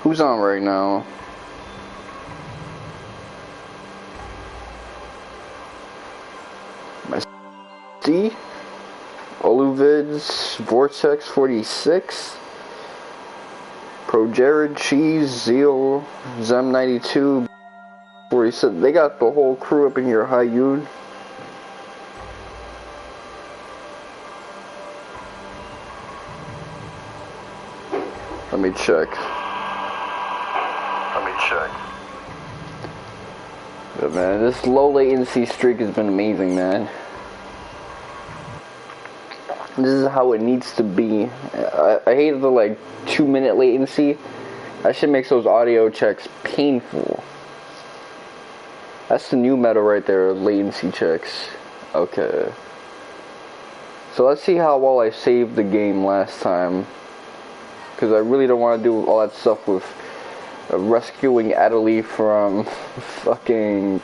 Who's on right now? My C? Oluvids, Vortex 46, Projared, Cheese, Zeal, Zem 92, 47. They got the whole crew up in here, Hayun. Let me check. Yeah, man, this low latency streak has been amazing, man. This is how it needs to be. I hate the like 2-minute latency. That shit makes those audio checks painful. That's the new meta right there, latency checks. Okay. So let's see how well I saved the game last time. Because I really don't want to do all that stuff with rescuing Atoli from fucking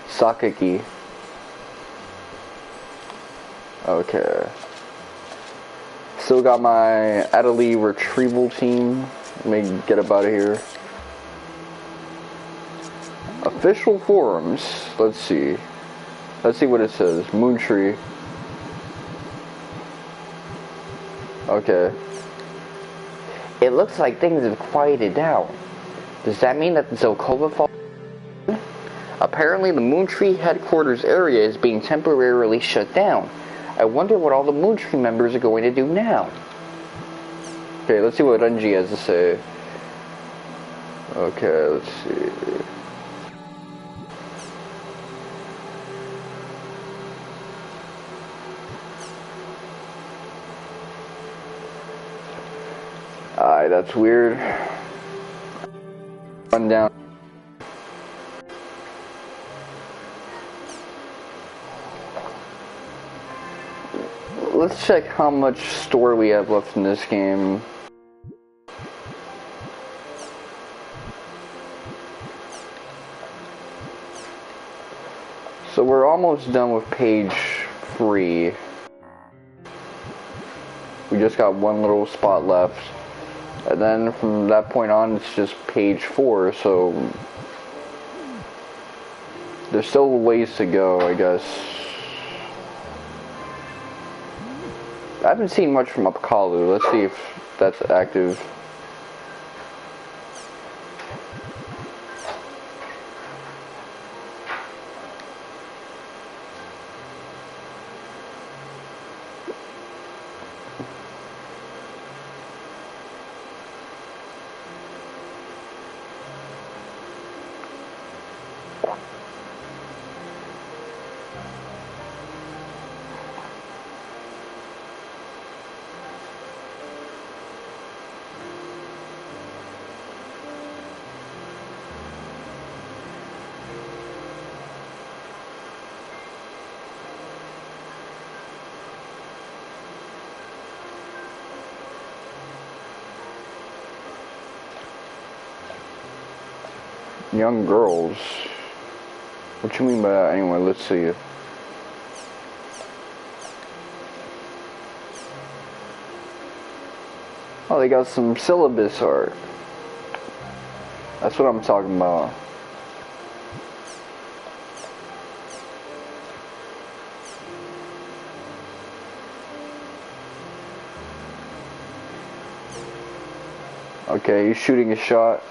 Sakaki. Okay. Still got my Atoli retrieval team. Let me get up out of here. Official forums. Let's see. Let's see what it says. Moontree. Okay. It looks like things have quieted down. Does that mean that the Zelkova fall? Apparently the Moontree headquarters area is being temporarily shut down. I wonder what all the Moontree members are going to do now. Okay, let's see what Renji has to say. Okay, let's see. Alright, that's weird. Run down. Let's check how much story we have left in this game. So we're almost done with page 3. We just got one little spot left. And then from that point on, it's just page 4, so there's still a ways to go, I guess. I haven't seen much from Upkalu. Let's see if that's active. Young girls. What you mean by that? Anyway, let's see. Oh, they got some syllabus art. That's what I'm talking about. Okay, he's shooting a shot.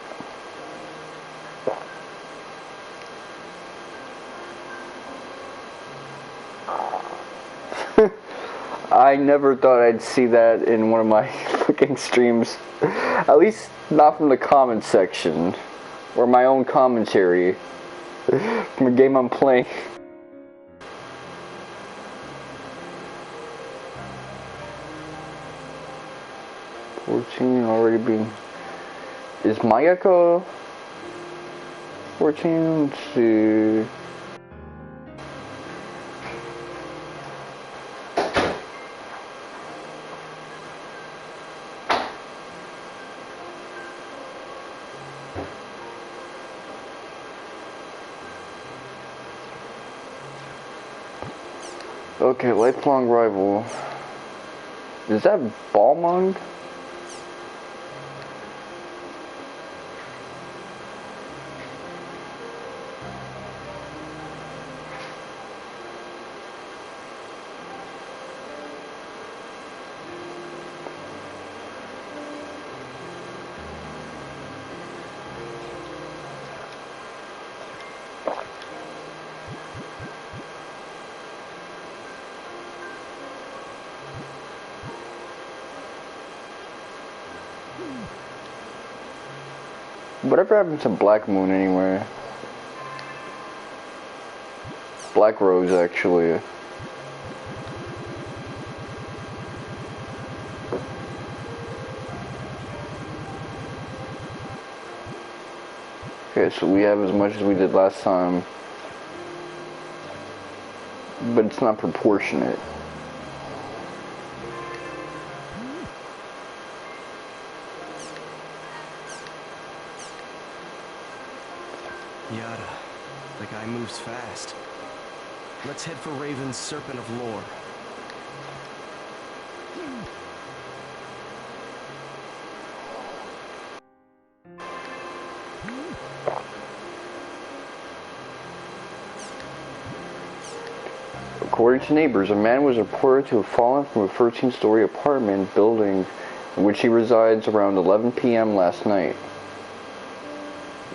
I never thought I'd see that in one of my fucking streams. At least not from the comment section. Or my own commentary. From a game I'm playing. Already being... Is Mayako 14? Let's see... Okay, lifelong rival. Is that Balmung? Whatever happened to Black Moon anyway? Black Rose, actually. Okay, so we have as much as we did last time. But it's not proportionate. Yada. The guy moves fast. Let's head for Raven's Serpent of Lore. According to neighbors, a man was reported to have fallen from a 13-story apartment building in which he resides around 11 p.m. last night.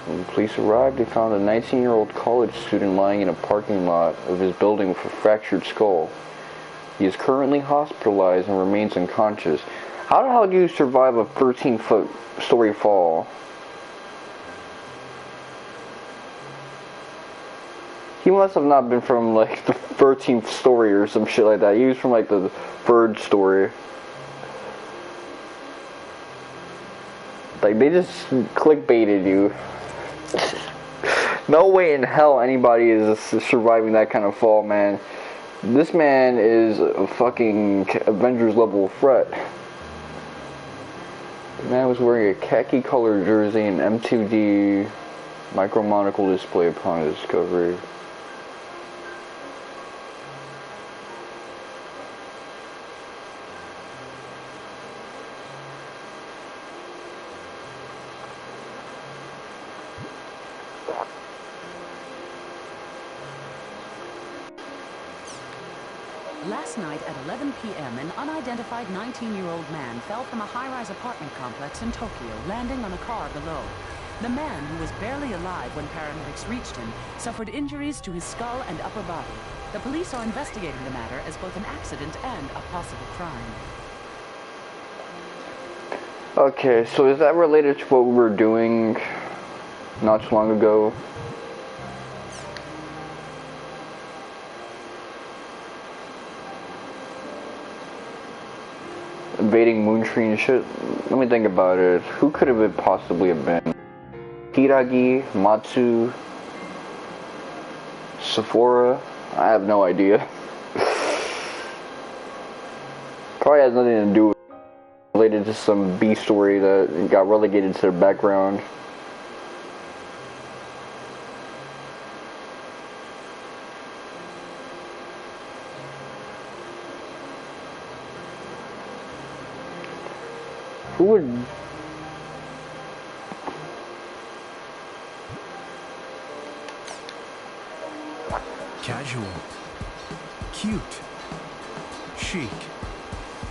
When police arrived, they found a 19-year-old college student lying in a parking lot of his building with a fractured skull. He is currently hospitalized and remains unconscious. How the hell do you survive a 13-story fall? He must have not been from like the 13th story or some shit like that. He was from like the 3rd story. Like they just clickbaited you. No way in hell anybody is surviving that kind of fall, man. This man is a fucking Avengers level threat. The man was wearing a khaki colored jersey and M2D micro monocle display upon his discovery. Last night at 11 p.m., an unidentified 19-year-old man fell from a high-rise apartment complex in Tokyo, landing on a car below. The man, who was barely alive when paramedics reached him, suffered injuries to his skull and upper body. The police are investigating the matter as both an accident and a possible crime. Okay, so is that related to what we were doing not too long ago? Invading Moontree and shit? Let me think about it. Who could have it possibly have been? Hiragi, Matsu, Sephora? I have no idea. Probably has nothing to do with related to some B story that got relegated to the background. Who would... Casual. Cute. Chic.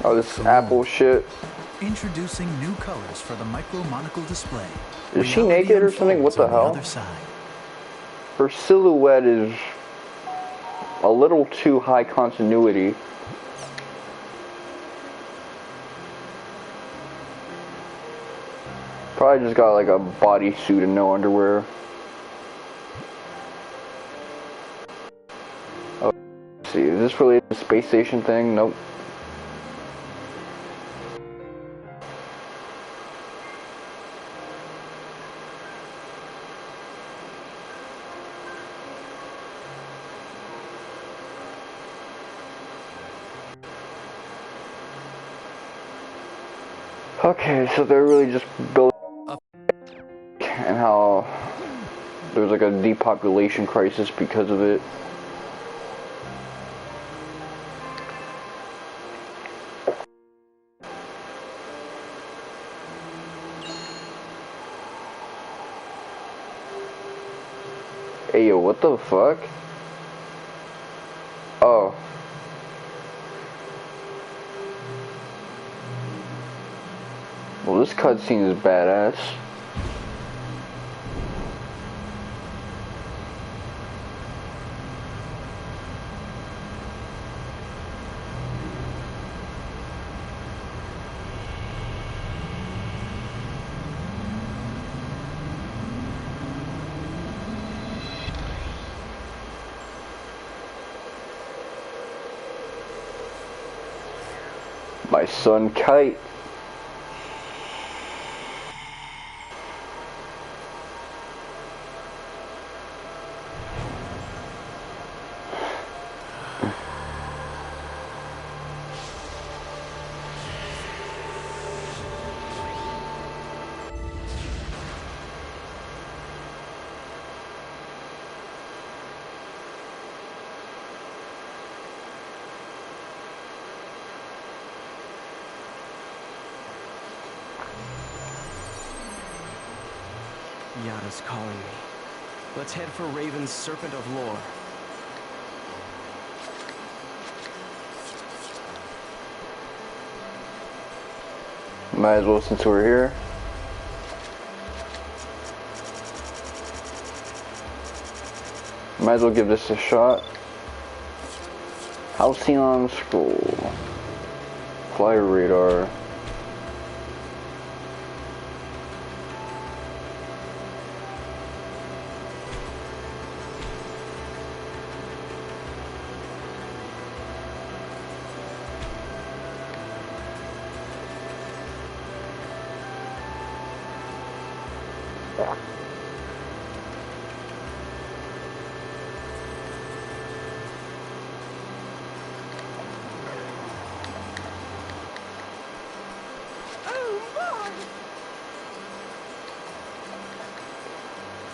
Oh, this Apple shit. Introducing new colors for the micro monocle display. Is she naked or something? What the hell? Her silhouette is a little too high continuity. Probably just got like a bodysuit and no underwear. Oh, let's see, is this related to the space station thing? Nope. Okay, so they're really just building and how there's like a depopulation crisis because of it. Hey yo, what the fuck? Oh. Well, this cutscene is badass. My son Kite. Yada's calling me. Let's head for Raven's Serpent of Lore. Might as well since we're here. Might as well give this a shot. Halcyon Scroll. Flyer radar.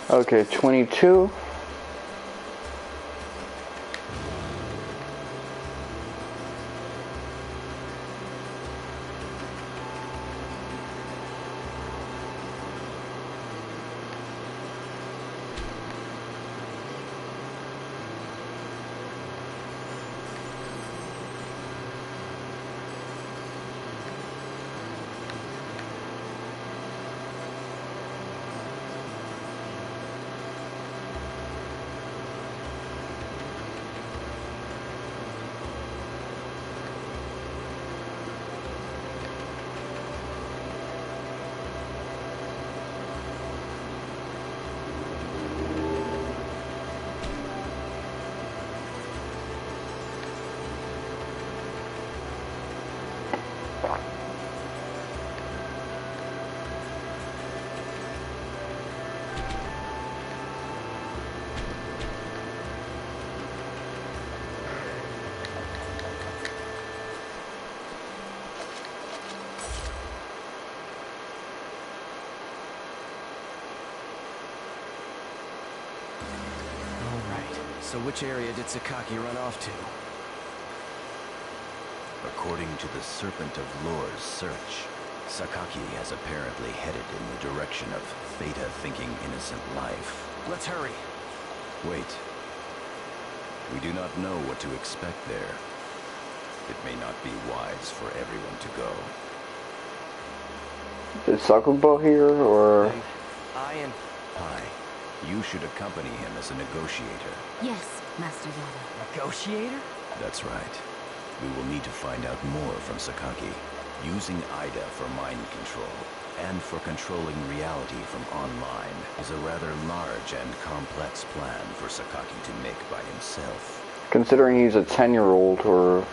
Okay, 22. So which area did Sakaki run off to? According to the Serpent of Lore's search, Sakaki has apparently headed in the direction of Theta thinking innocent life. Let's hurry. Wait. We do not know what to expect there. It may not be wise for everyone to go. Is Sakuba here, or...? I and Pi, you should accompany him as a negotiator. Yes, Master Yada. negotiator? That's right. We will need to find out more from Sakaki, using Aida for mind control, and for controlling reality from online is a rather large and complex plan for Sakaki to make by himself. Considering he's a 10-year-old, or...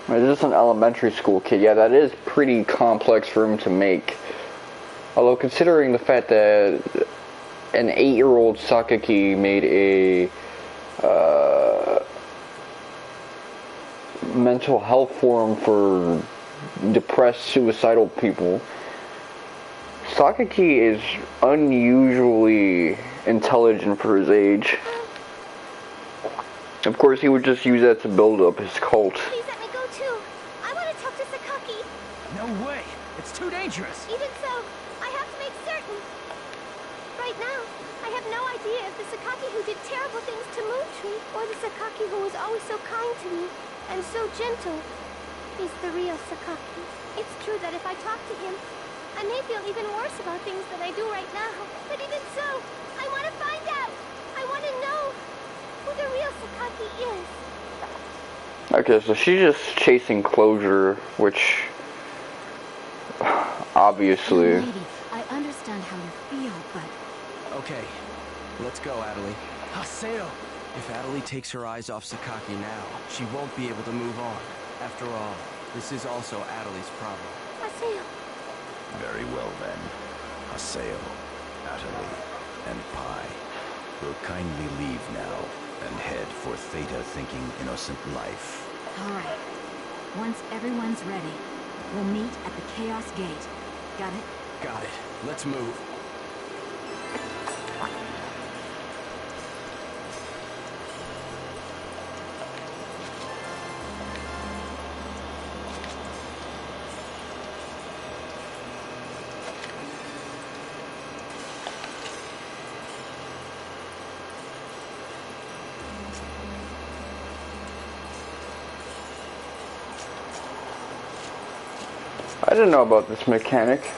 just an elementary school kid, yeah, that is pretty complex for him to make. Although considering the fact that an 8-year-old Sakaki made a mental health forum for depressed, suicidal people, Sakaki is unusually intelligent for his age. Of course, he would just use that to build up his cult. Please let me go too. I want to talk to Sakaki. No way! It's too dangerous! Even so, I have to make certain. Right now, I have no idea if the Sakaki who did terrible things to Moontree, or the Sakaki who was always so kind to me, and so gentle, is the real Sakaki. It's true that if I talk to him, I may feel even worse about things than I do right now. But even so, I want to find out. I want to know who the real Sakaki is. Okay, so she's just chasing closure, which... obviously... Young lady, I understand how you feel, but... Okay, let's go, Atoli. Haseo! If Atoli takes her eyes off Sakaki now, she won't be able to move on. After all, this is also Atoli's problem. Haseo. Very well then. Haseo, Atoli, and Pi will kindly leave now and head for Theta thinking innocent life. All right. Once everyone's ready, we'll meet at the Chaos Gate. Got it? Got it. Let's move. I didn't know about this mechanic.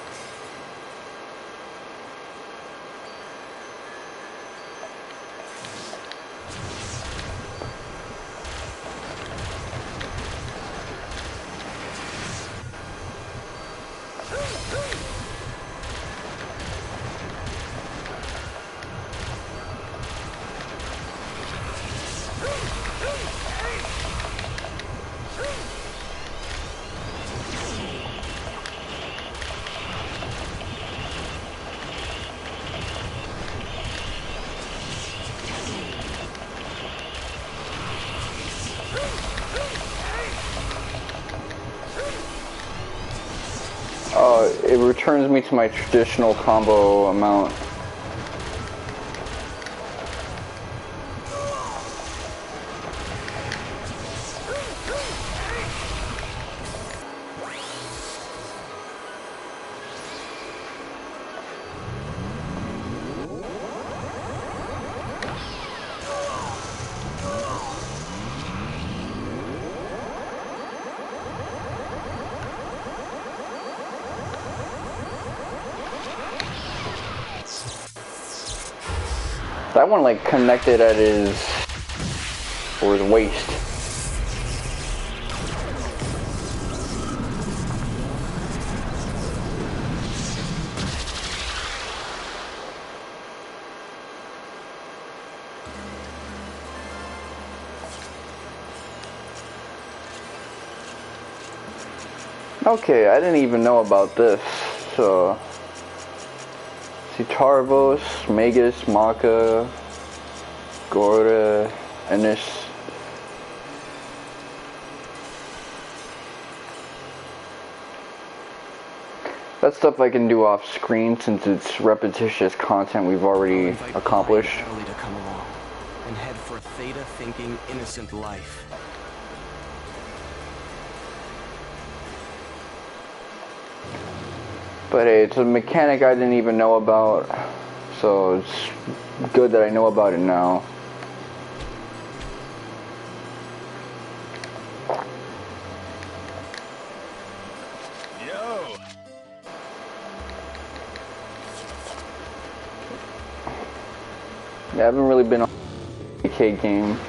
It returns me to my traditional combo amount. That one like connected at his waist. Okay, I didn't even know about this. So Tarvos, Magus, Maka, Gorda, Ennis. That stuff I can do off screen since it's repetitious content we've already accomplished. Pi and Atoli to come along and head for Theta thinking innocent life. But hey, it's a mechanic I didn't even know about, so it's good that I know about it now. Yo! Yeah, I haven't really been on a Recode game.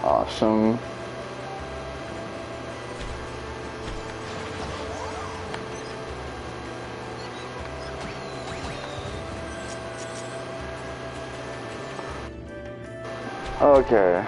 Awesome. Okay.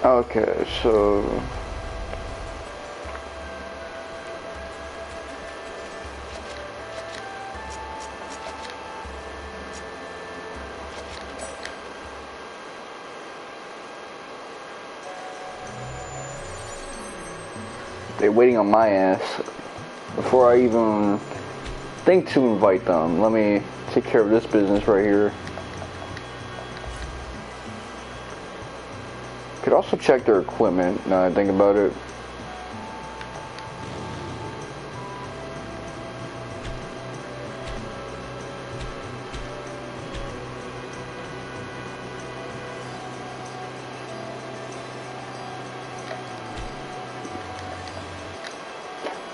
Okay, so they're waiting on my ass before I even think to invite them. Let me take care of this business right here. Could also check their equipment now I think about it.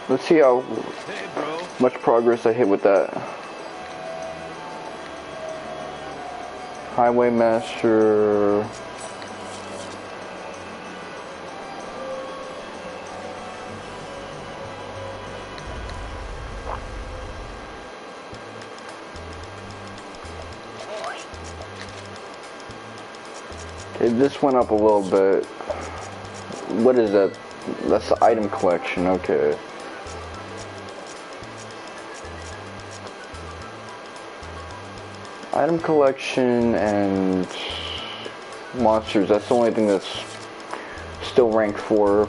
Let's see how much progress I hit with that. Highway Master. Okay, this went up a little bit. What is that? That's the item collection, okay. Item collection and monsters, that's the only thing that's still ranked 4.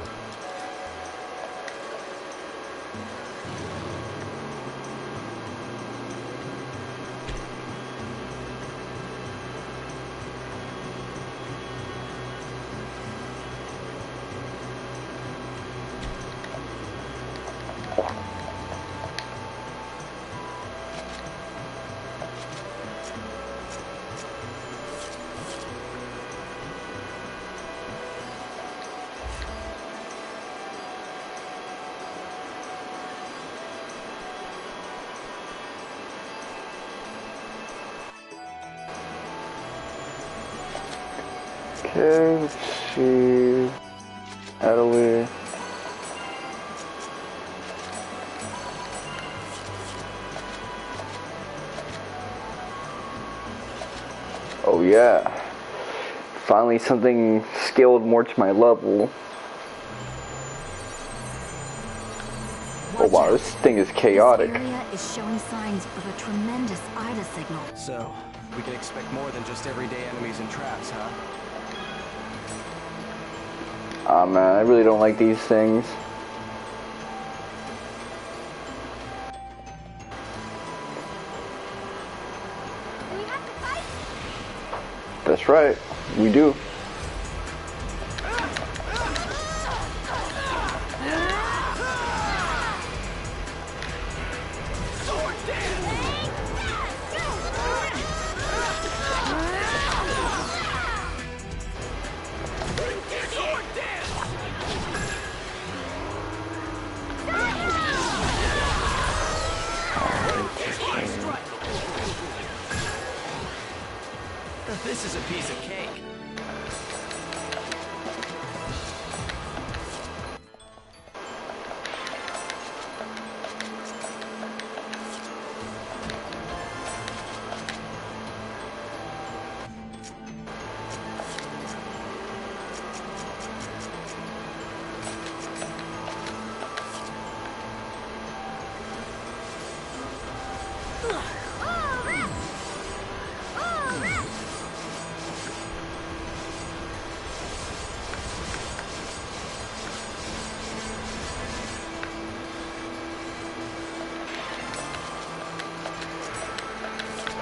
Okay, let's see. Atoli. Oh yeah. Finally something scaled more to my level. Oh wow, this thing is chaotic. This area is showing signs of a tremendous Aida signal. So, we can expect more than just everyday enemies and traps, huh? Ah man, I really don't like these things. Do we have to fight? That's right, we do. This is a piece of cake.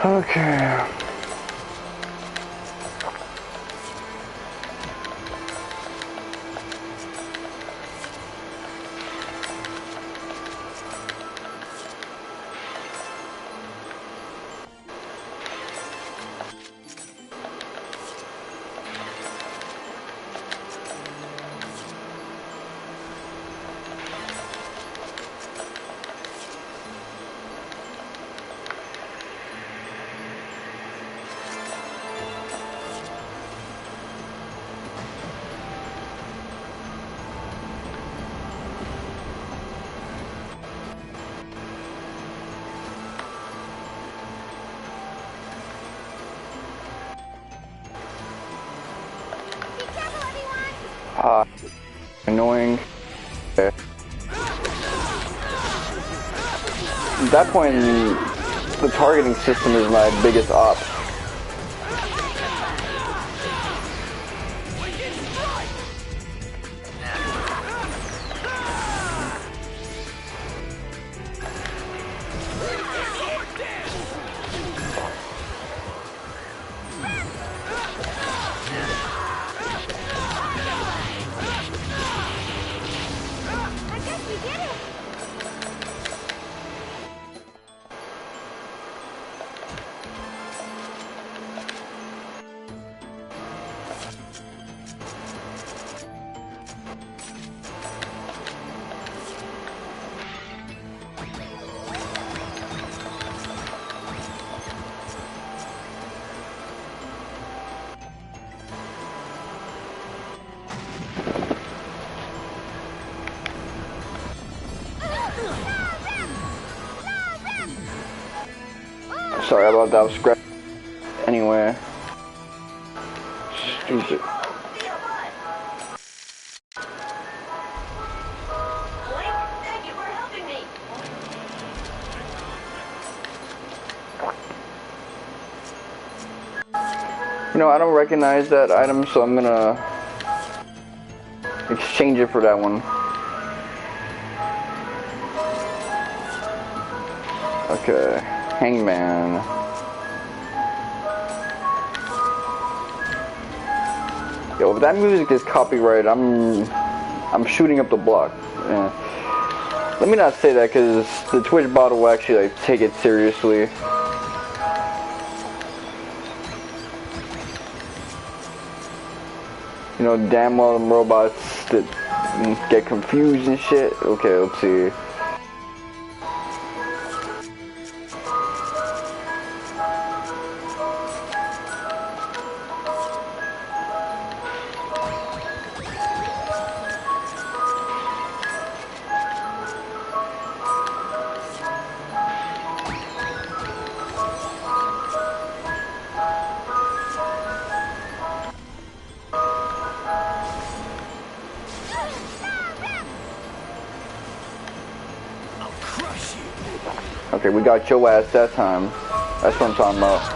Okay. Annoying. Okay. At that point, the targeting system is my biggest op. Sorry about that, I was scratching. Anyway. Stupid. You know, I don't recognize that item, so I'm gonna exchange it for that one. Okay, Hangman. Yo, if that music is copyrighted, I'm shooting up the block. Yeah. Let me not say that, because the Twitch bot will actually like take it seriously. You know, damn well them robots that get confused and shit. Okay, let's see. Okay, we got your ass that time. That's what I'm talking about.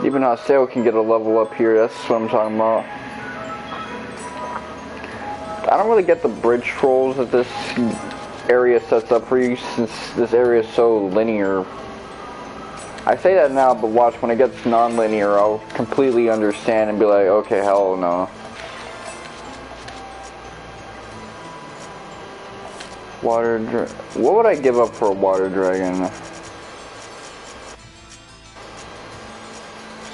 Even Haseo can get a level up here, that's what I'm talking about. I don't really get the bridge trolls that this area sets up for you, since this area is so linear. I say that now, but watch, when it gets non-linear, I'll completely understand and be like, okay, hell no. What would I give up for a water dragon?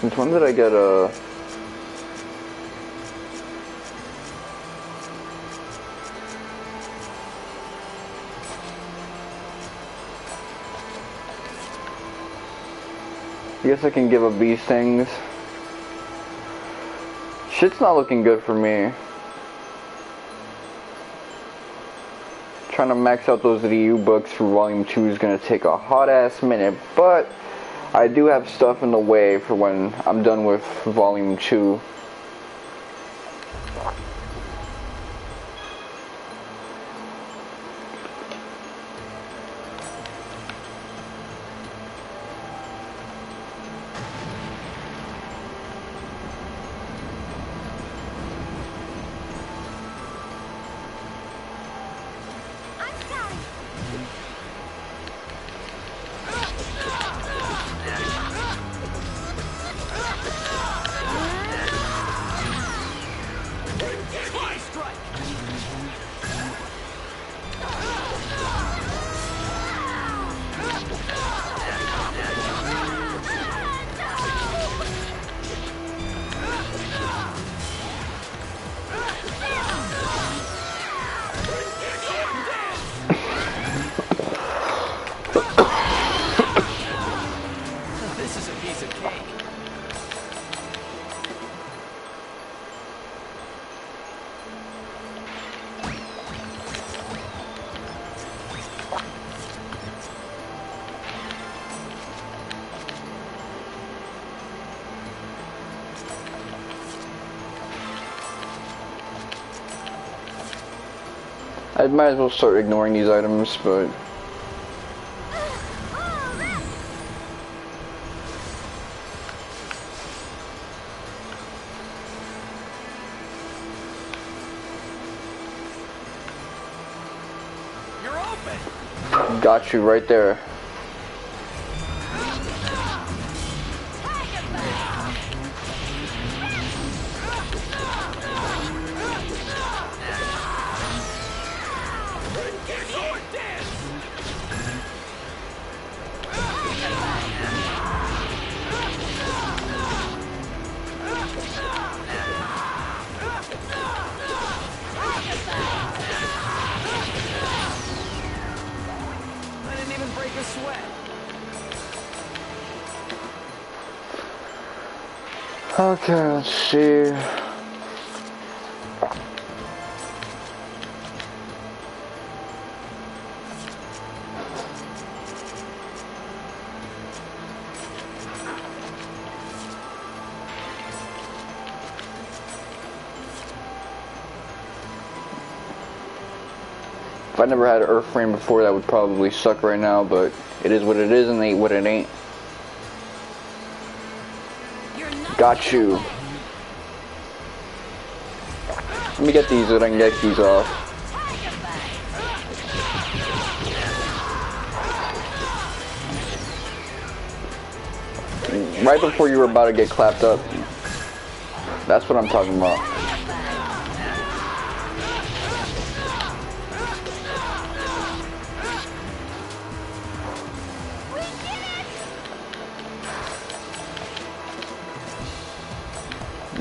Since when did I get a... I guess I can give up these things. Shit's not looking good for me. Trying to max out those Ryu books for Volume 2 is gonna take a hot ass minute, but I do have stuff in the way for when I'm done with Volume 2. I might as well start ignoring these items, but... You're open! Got you right there. I didn't even break a sweat. Okay, let's see. If I never had an Earth frame before, that would probably suck right now, but it is what it is and ain't what it ain't. Got you. Let me get these so that I can get these off. Right before you were about to get clapped up. That's what I'm talking about.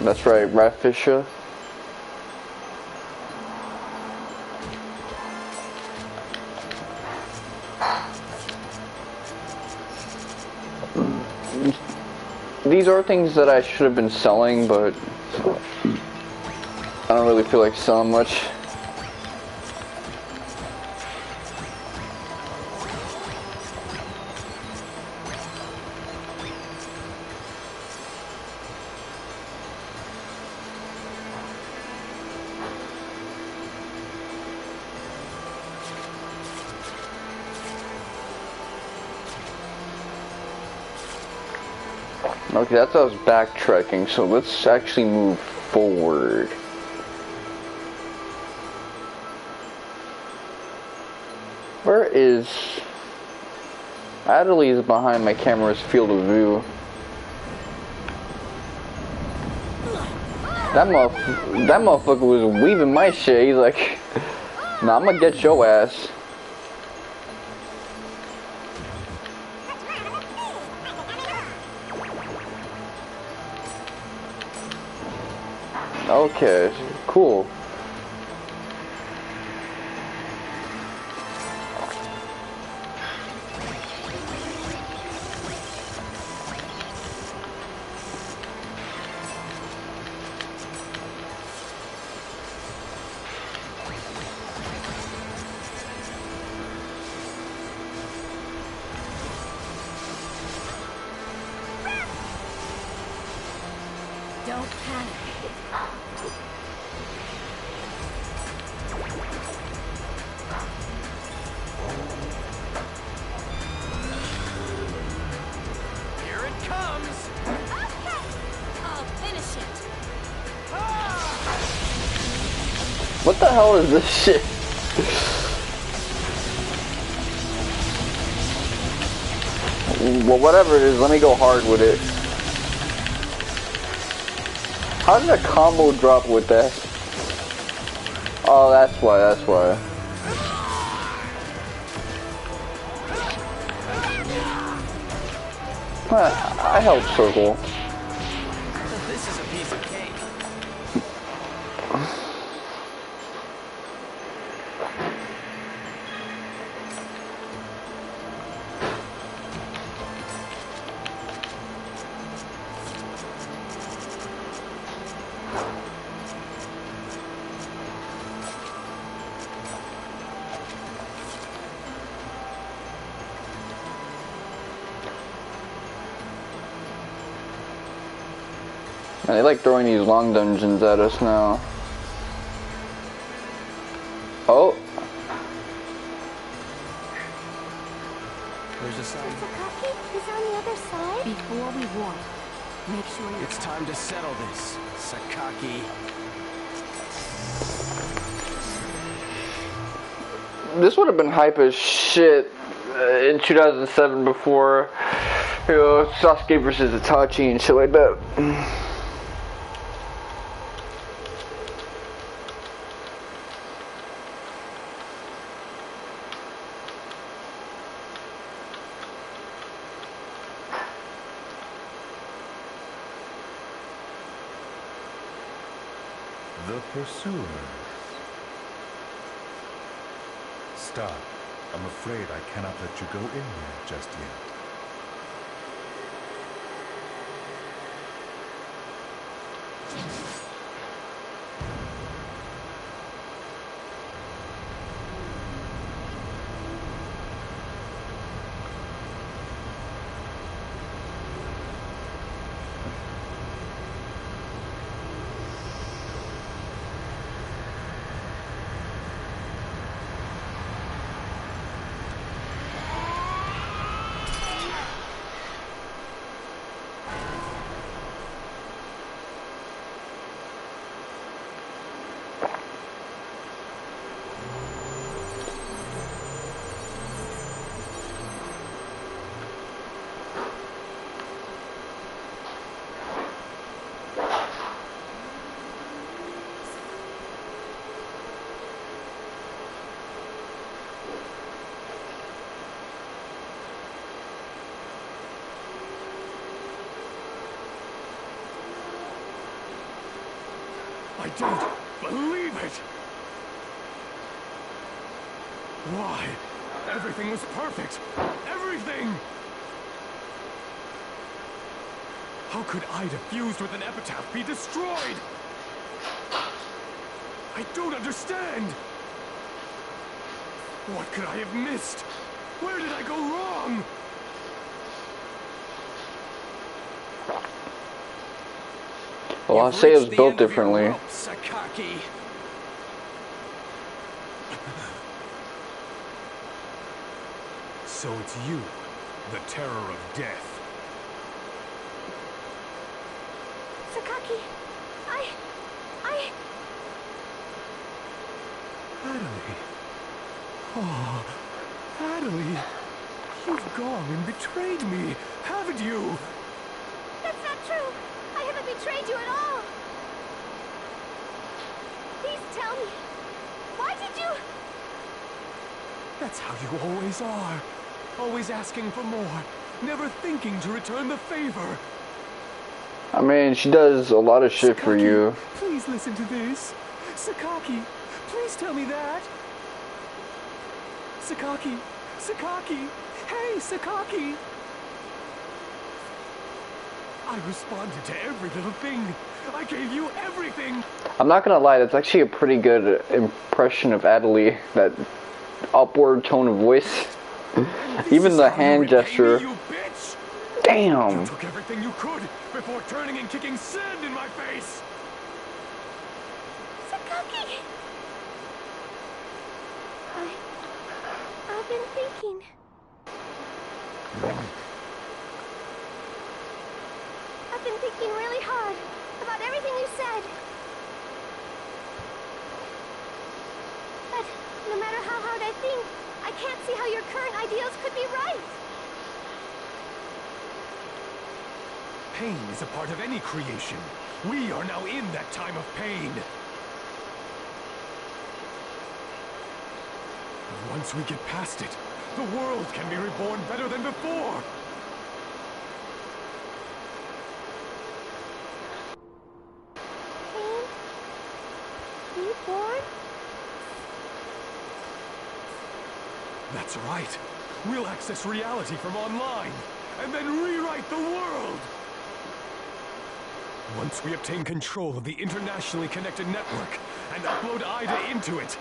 That's right, Ratfisher. These are things that I should have been selling, but I don't really feel like selling much. Okay, that's us backtracking, so let's actually move forward. Where is... Atoli is behind my camera's field of view. That motherfucker was weaving my shit. He's like, nah, I'm gonna get your ass. Okay, cool. Don't panic. Here it comes! Okay, I'll finish it. What the hell is this shit? Well, whatever it is, let me go hard with it. How did a combo drop with that? Oh, that's why, that's why. I held circle. This is a piece of cake. And they like throwing these long dungeons at us now. Oh, There's a sign. Sakaki is on the other side? Before we warp, make sure you're... It's time to settle this, Sakaki. This would have been hype as shit in 2007 before, you know, Sasuke versus Itachi and shit like that. The pursuers. Stop. I'm afraid I cannot let you go in there just yet. I don't believe it! Why? Everything was perfect! Everything! How could Aida fused with an epitaph be destroyed? I don't understand! What could I have missed? Where did I go wrong? Well, Haseo's built differently. Rope, Sakaki. So it's you, the terror of death. Sakaki, Atoli. Oh, Atoli. You've gone and betrayed me, haven't you? That's not true. I haven't betrayed you at all. Please tell me. Why did you... That's how you always are. Always asking for more. Never thinking to return the favor. I mean, she does a lot of shit for Sakaki, you. Please listen to this. Sakaki, please tell me that. Sakaki, Sakaki, hey, Sakaki. I responded to every little thing. I gave you everything. I'm not gonna lie, that's actually a pretty good impression of Atoli. That upward tone of voice. Even the hand gesture. Me, you bitch. Damn. You took everything you could before turning and kicking sand in my face. Sakaki! I've been thinking. I've been thinking really hard about everything you said. But no matter how hard I think, I can't see how your current ideals could be right. Pain is a part of any creation. We are now in that time of pain. Once we get past it, the world can be reborn better than before. Pain? Reborn? That's right. We'll access reality from online, and then rewrite the world! Once we obtain control of the internationally connected network and upload Aida into it,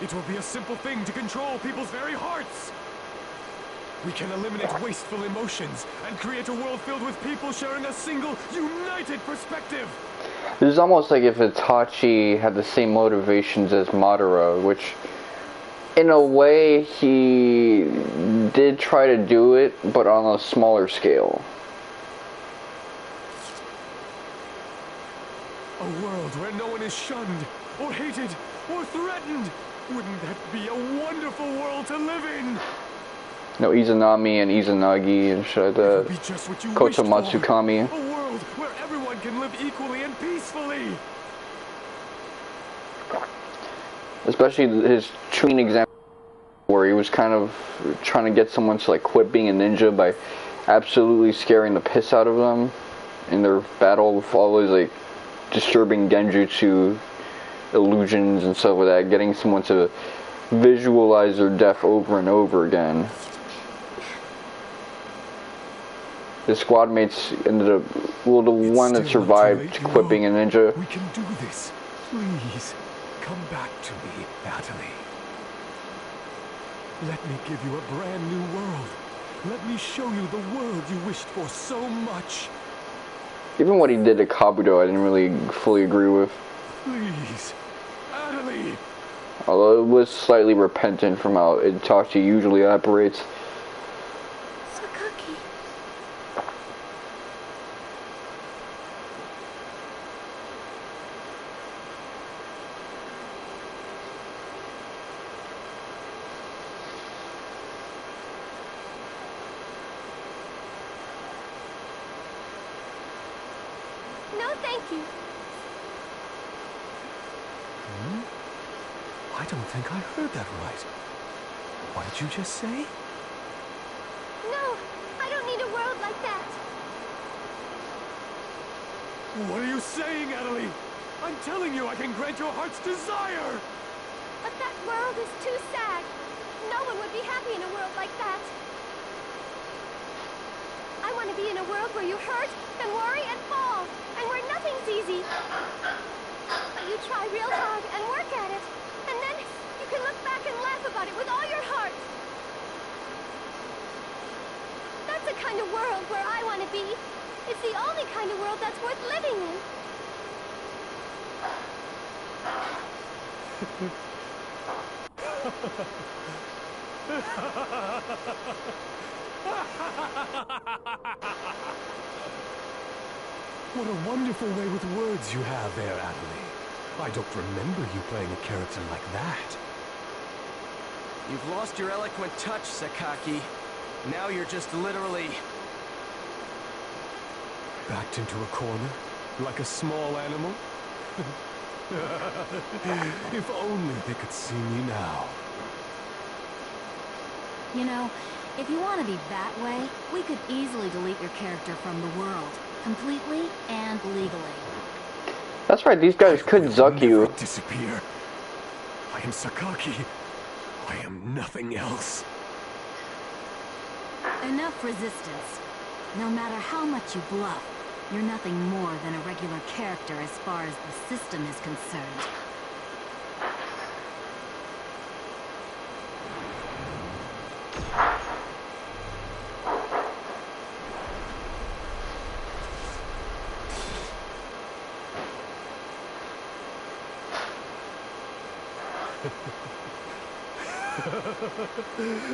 it will be a simple thing to control people's very hearts! We can eliminate wasteful emotions and create a world filled with people sharing a single, united perspective! This is almost like if Itachi had the same motivations as Madara, which In a way, he did try to do it, but on a smaller scale. A world where no one is shunned, or hated, or threatened. Wouldn't that be a wonderful world to live in? No Izanami and Izanagi and shit like that. Be just what you Kota wished for. Matsukami. A world where everyone can live equally and peacefully. Especially his training example where he was kind of trying to get someone to like quit being a ninja by absolutely scaring the piss out of them in their battle with all those like disturbing genjutsu illusions and stuff like that, getting someone to visualize their death over and over again. His squad mates ended up, well, the one that survived quit being a ninja. We can do this. Please, come back to me, Atoli. Let me give you a brand new world. Let me show you the world you wished for so much. Even what he did at Kabuto, I didn't really fully agree with. Please, Atoli. Although it was slightly repentant from how Itachi usually operates. Sakaki. No, thank you. I don't think I heard that right. What did you just say? No, I don't need a world like that. What are you saying, Atoli? I'm telling you I can grant your heart's desire! But that world is too sad. No one would be happy in a world like that. I want to be in a world where you hurt, and worry, and fall, and where nothing's easy. But you try real hard and work at it, and then you can look back and laugh about it with all your heart. That's the kind of world where I want to be. It's the only kind of world that's worth living in. What a wonderful way with words you have there, Atoli. I don't remember you playing a character like that. You've lost your eloquent touch, Sakaki. Now you're just literally... backed into a corner, like a small animal? If only they could see me now. You know, if you want to be that way, we could easily delete your character from the world. Completely and legally. That's right, these guys could zuck you. Disappear. I am Sakaki. I am nothing else. Enough resistance. No matter how much you bluff, you're nothing more than a regular character as far as the system is concerned.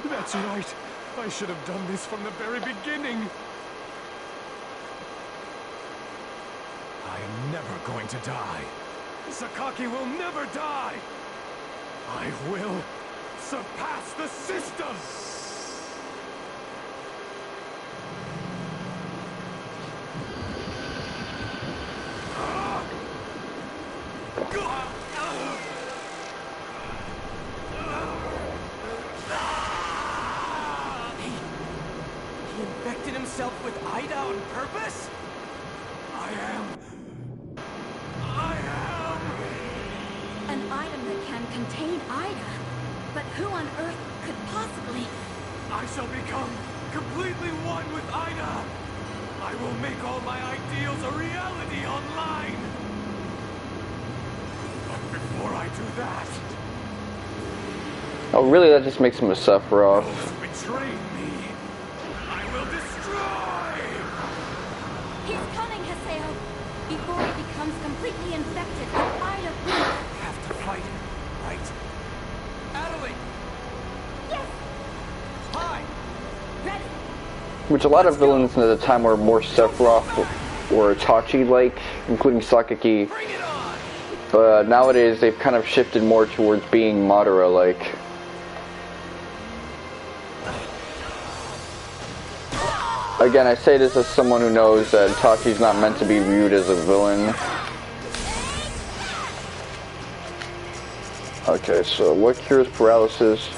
That's right. I should have done this from the very beginning. I am never going to die. Sakaki will never die. I will surpass the system. Himself with Aida on purpose? I am. An item that can contain Aida. But who on earth could possibly... I shall become completely one with Aida. I will make all my ideals a reality online. But before I do that... Oh, really? That just makes him a Sephiroth. Betrayed me. I will destroy! He's coming, Haseo! Before he becomes completely infected with Aida blood. Have to fight him, right? Atoli! Which a lot of villains at the time were more Sephiroth or Itachi-like, including Sakaki. But nowadays they've kind of shifted more towards being Madara-like. Again, I say this as someone who knows that Itachi's not meant to be viewed as a villain. Okay, so what cures paralysis?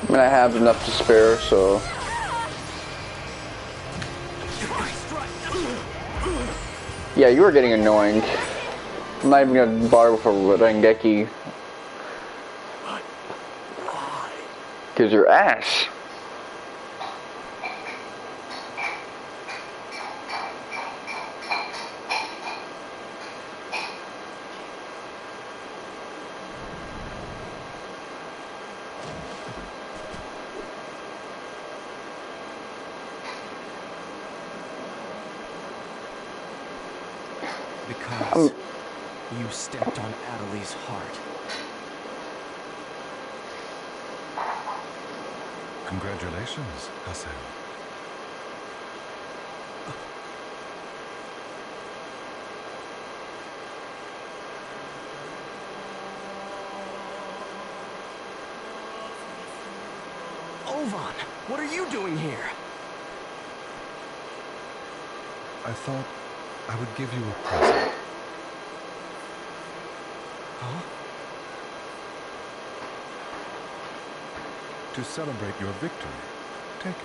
I mean, I have enough to spare, so... Yeah, you were getting annoying. I'm not even gonna bother with a Rengeki. Cause you're ass. Because you stepped on Atoli's heart. Congratulations, Haseo. Ovan, what are you doing here? I thought I would give you a present. Huh? To celebrate your victory. Take it.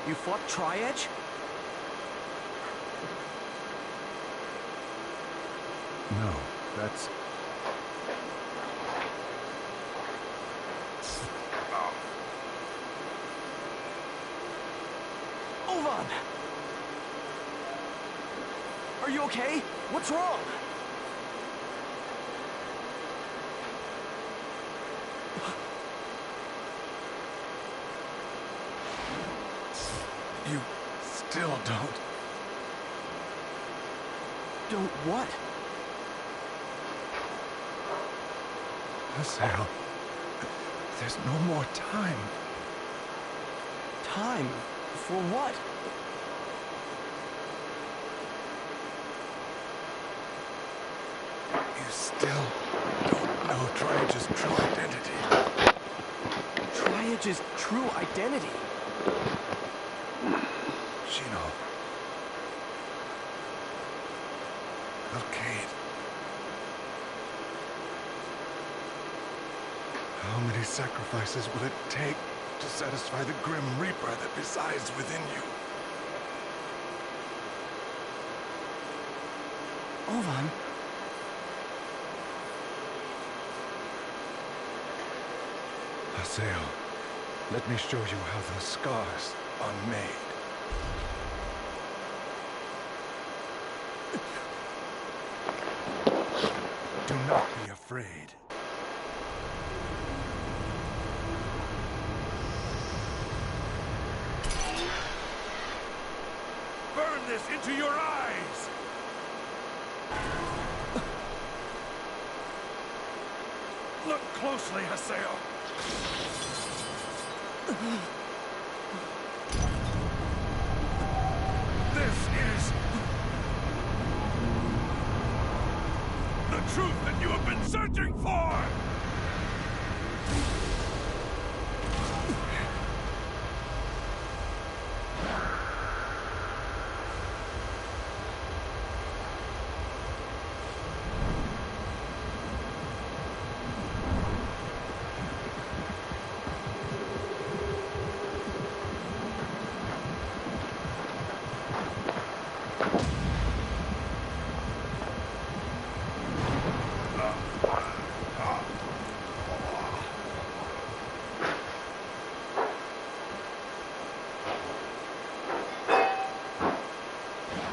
You fought Tri-Edge? No, that's... Ovan! Are you okay? What's wrong? You still don't... Don't what? Haseo, there's no more time. Time? For what? You still don't know Tri-Edge's true identity. Tri-Edge's true identity? Shino. Arcade. How many sacrifices will it take to satisfy the Grim Reaper that resides within you? Ovan? Haseo, let me show you how those scars are made. Do not be afraid. Burn this into your eyes! Look closely, Haseo. searching for?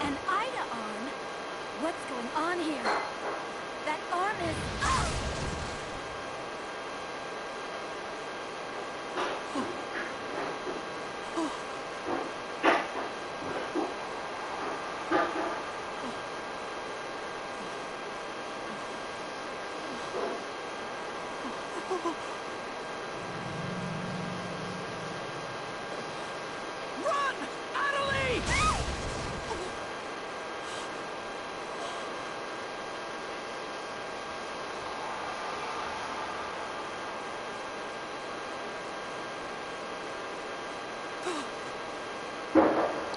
An Aida arm? What's going on here? That arm is... Run! Atoli!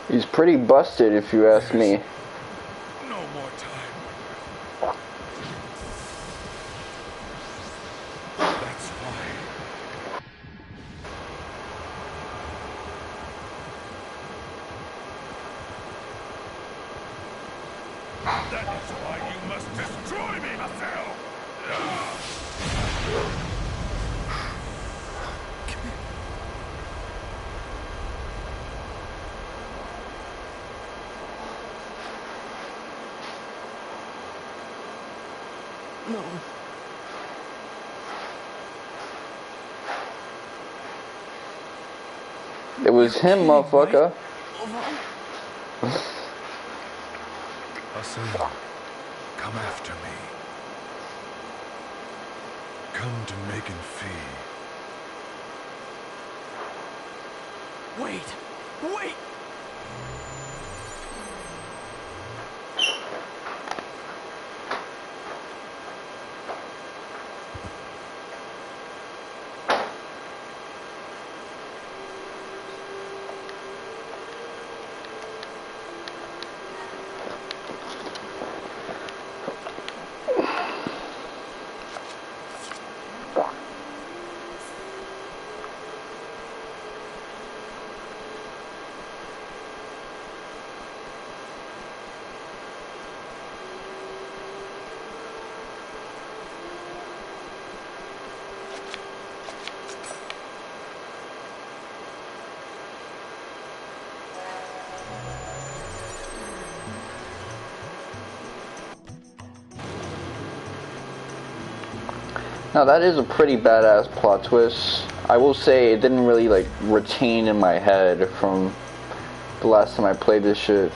He's pretty busted, if you ask me. No more time. That's why. That is why you must destroy me, Haseo! No. It was him, motherfucker. Ovan? Haseo, come after me. Come to Megan Fee. Wait! Wait! Now that is a pretty badass plot twist. I will say it didn't really like retain in my head from the last time I played this shit.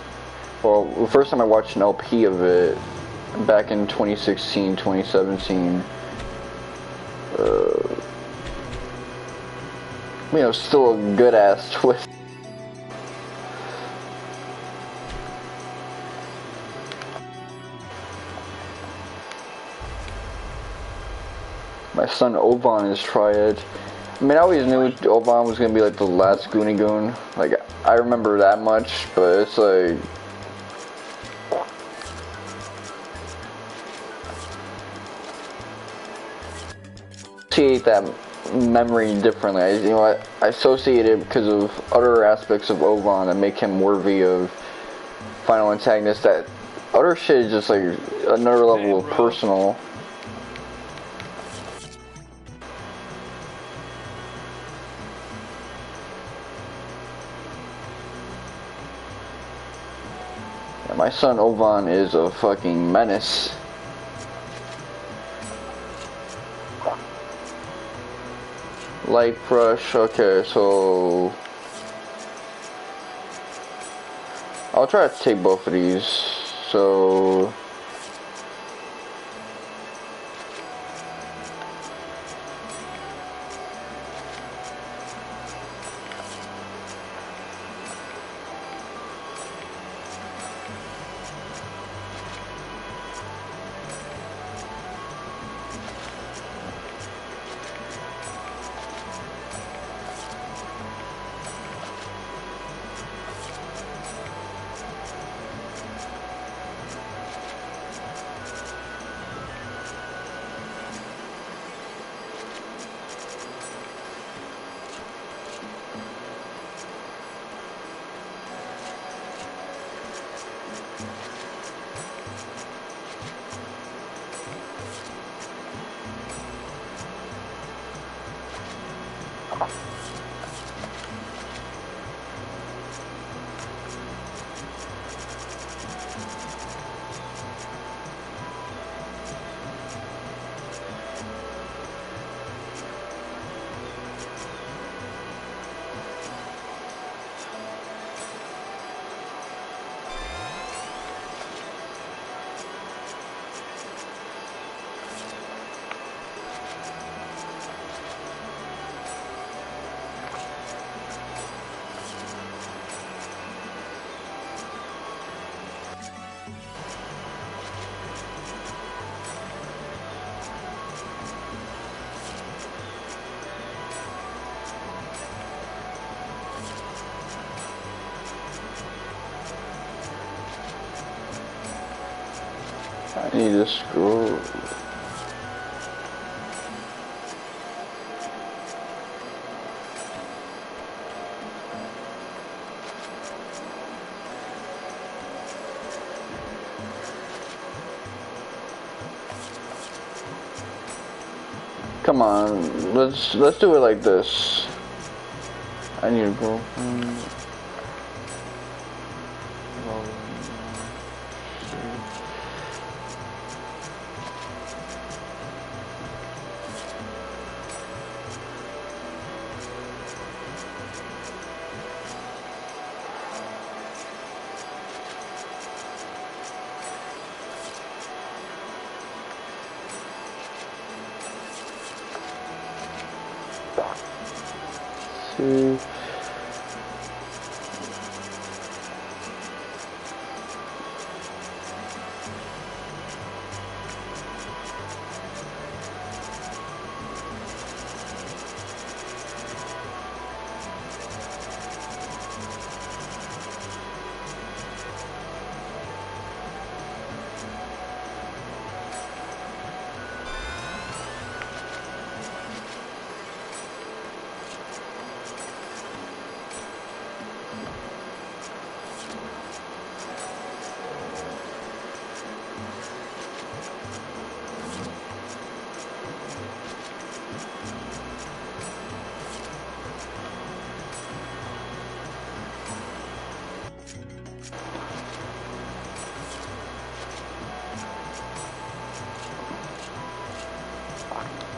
Well, the first time I watched an LP of it back in 2016, 2017. You know, still a good ass twist. My son Ovan is triad. I mean, I always knew Ovan was gonna be like the last Goonie Goon. Like, I remember that much, but it's like... I associate that memory differently. I associate it because of other aspects of Ovan that make him worthy of final antagonist. That other shit is just like another level of personal. My son Ovan is a fucking menace. Light brush, okay, so I'll try to take both of these. So I need a scroll. Come on, let's do it like this. I need a girlfriend. See.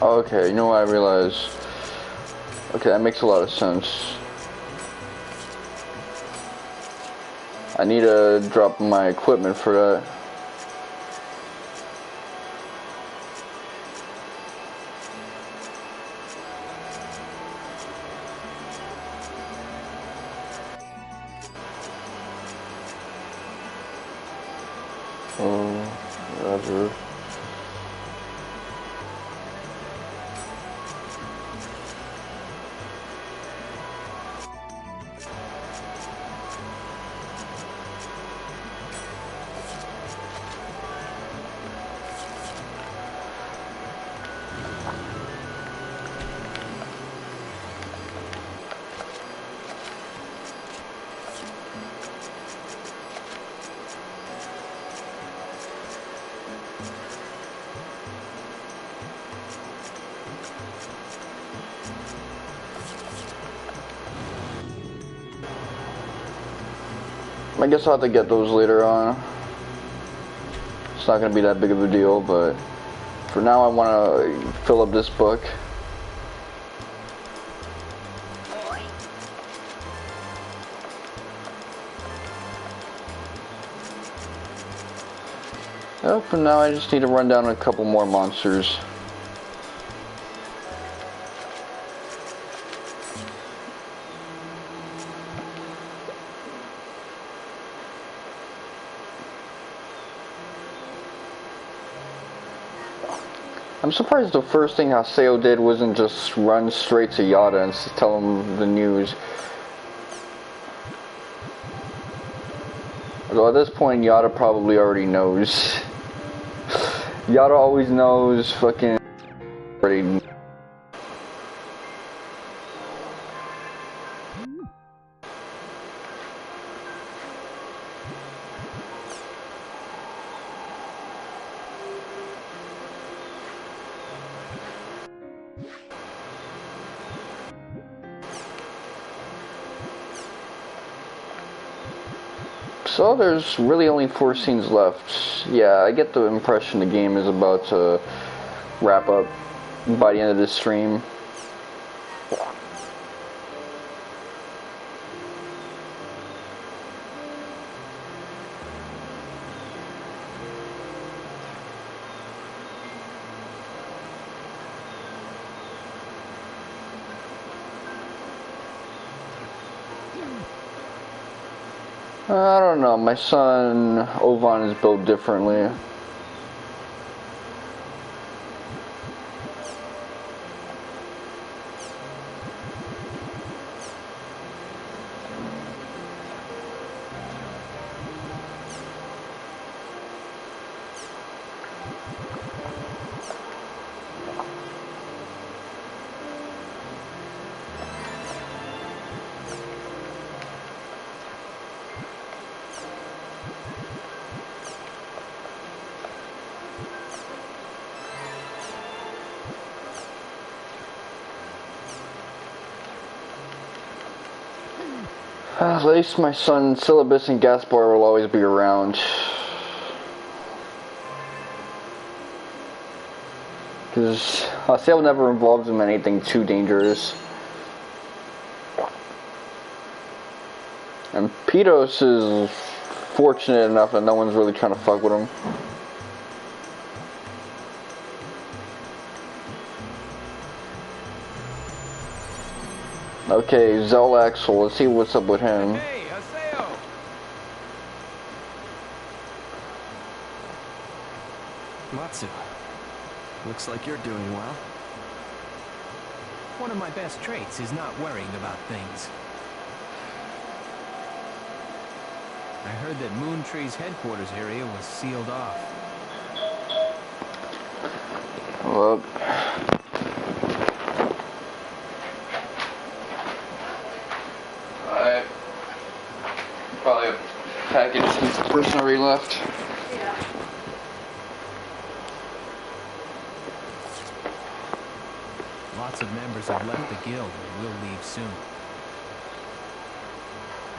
Okay, you know what I realized? Okay, that makes a lot of sense. I need to drop my equipment for that. Azure. I guess I'll have to get those later on. It's not going to be that big of a deal, but for now I want to fill up this book. Well, for now I just need to run down a couple more monsters. I'm surprised the first thing Haseo did wasn't just run straight to Yada and tell him the news. Although at this point, Yada probably already knows. Yada always knows fucking already. So there's really only 4 scenes left. Yeah, I get the impression the game is about to wrap up by the end of this stream. I don't know, my son Ovan is built differently. At least my son Syllabus and Gaspar will always be around. Because Haseo never involves him in anything too dangerous. And Pitos is fortunate enough that no one's really trying to fuck with him. Okay, Zolaxel, let's see what's up with him. Hey, Haseo! Matsu, looks like you're doing well. One of my best traits is not worrying about things. I heard that Moon Tree's headquarters area was sealed off. Well, I probably a package since the person already left. Yeah. Lots of members have left the guild and will leave soon.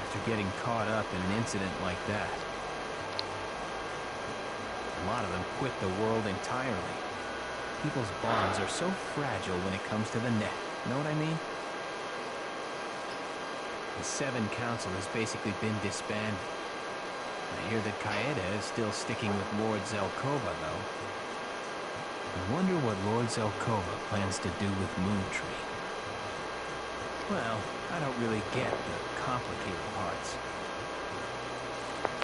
After getting caught up in an incident like that. A lot of them quit the world entirely. People's bonds are so fragile when it comes to the net. Know what I mean? The Seven Council has basically been disbanded. I hear that Aida is still sticking with Lord Zelkova, though. I wonder what Lord Zelkova plans to do with Moon Tree. Well, I don't really get the complicated parts.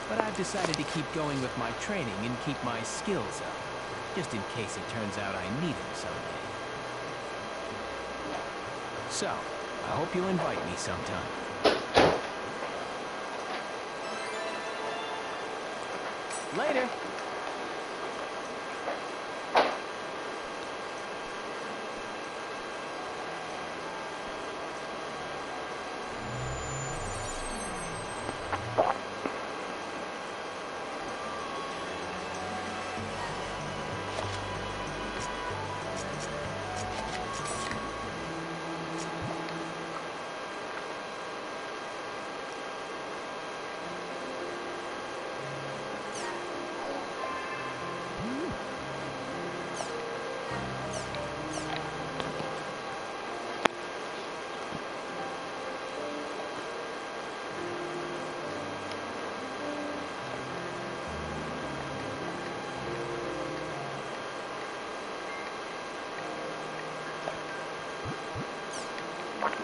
But I've decided to keep going with my training and keep my skills up, just in case it turns out I need them someday. So, I hope you'll invite me sometime. Later!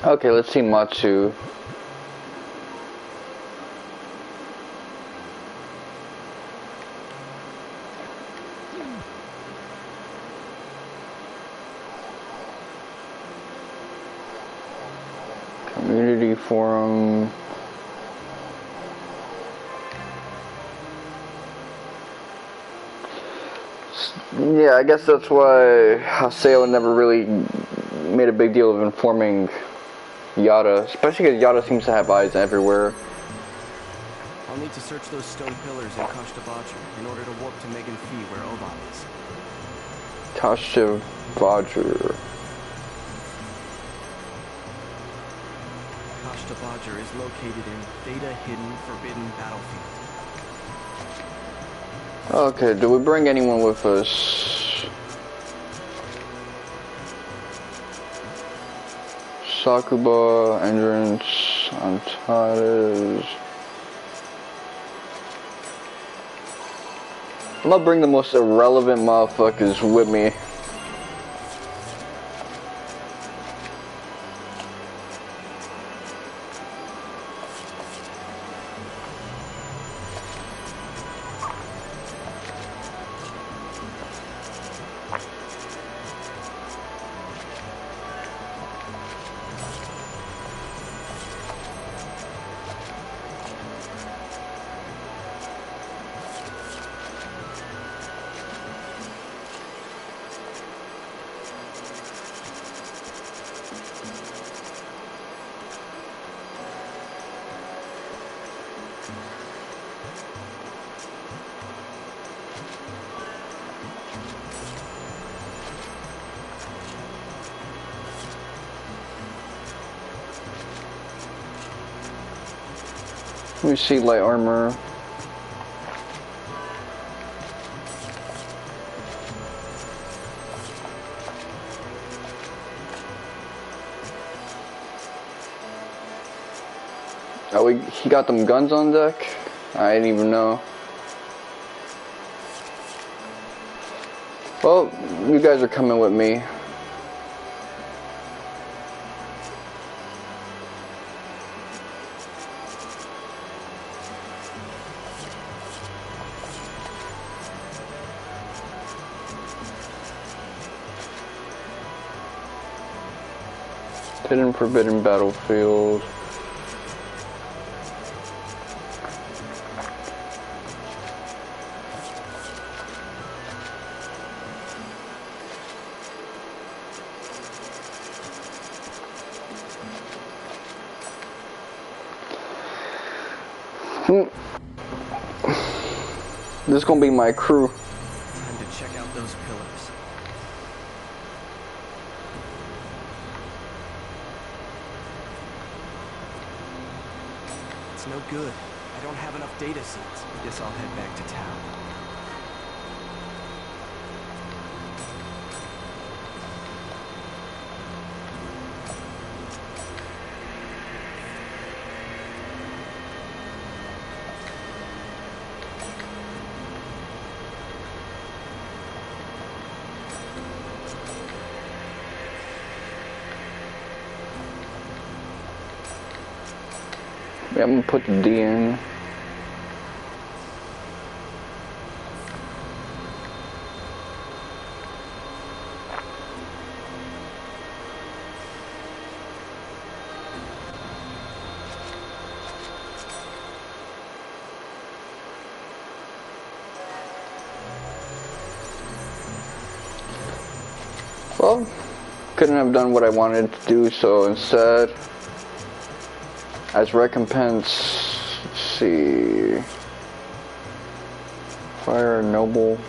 Okay, let's see Matsu. Community forum. Yeah, I guess that's why Haseo never really made a big deal of informing Yada, especially because Yada seems to have eyes everywhere. I'll need to search those stone pillars in Kashtabadger in order to warp to Megan Fee where Ovan is. Kashtabadger. Kashtabadger is located in Theta Hidden Forbidden Battlefield. Okay, do we bring anyone with us? Sakuba, Endurance, Antares. I'm gonna bring the most irrelevant motherfuckers with me. Let me see light armor. Oh, he got them guns on deck? I didn't even know. Well, you guys are coming with me. Hidden forbidden battlefield. This is gonna be my crew. Time to check out those pillars. It's no good. I don't have enough data seeds. Guess I'll head back to town. Yeah, I'm gonna put the D in. Well, couldn't have done what I wanted to do, so instead, as recompense, let's see, fire noble.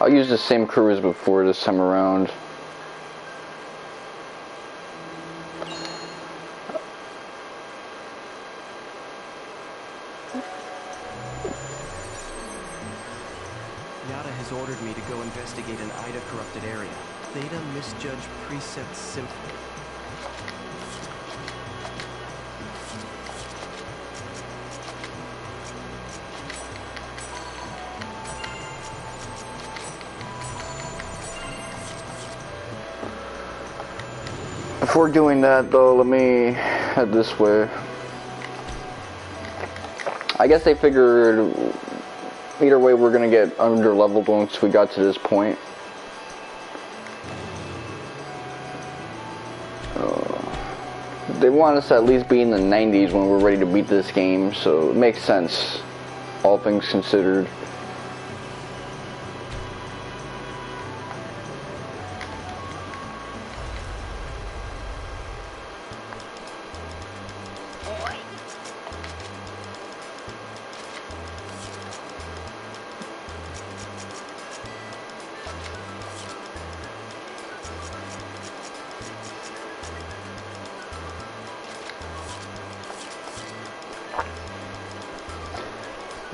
I'll use the same crew as before this time around. Aida has ordered me to go investigate an Aida corrupted area. Theta misjudged precept symphony. Before doing that though, let me head this way. I guess they figured either way we're gonna get under leveled once we got to this point. They want us to at least be in the 90s when we're ready to beat this game, so it makes sense, all things considered.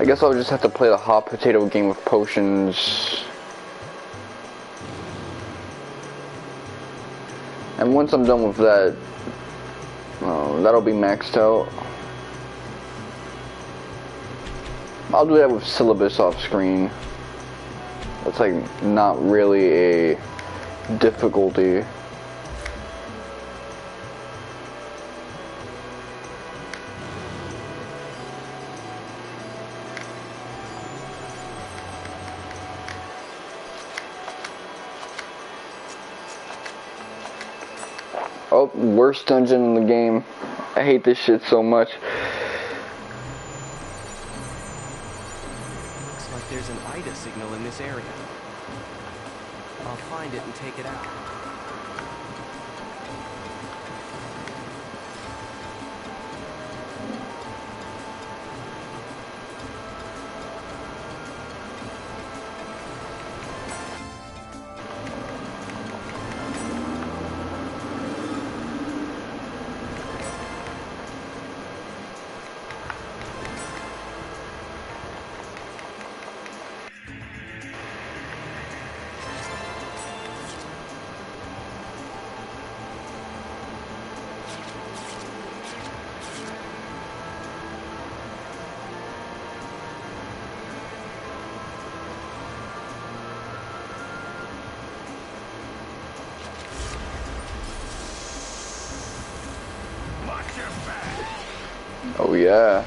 I guess I'll just have to play the hot potato game of potions. And once I'm done with that, that'll be maxed out. I'll do that with syllabus off screen. That's like not really a difficulty. Oh, worst dungeon in the game. I hate this shit so much. Looks like there's an Aida signal in this area. I'll find it and take it out. Oh yeah.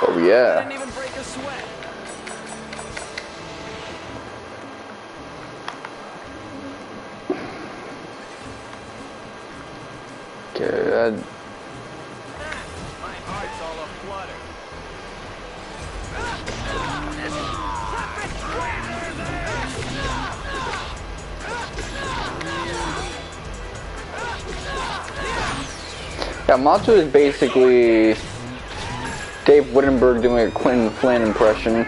Oh yeah. Didn't even break a sweat. Good. My heart's all aflutter. Yeah, Matsu is basically Dave Wittenberg doing a Quentin Flynn impression.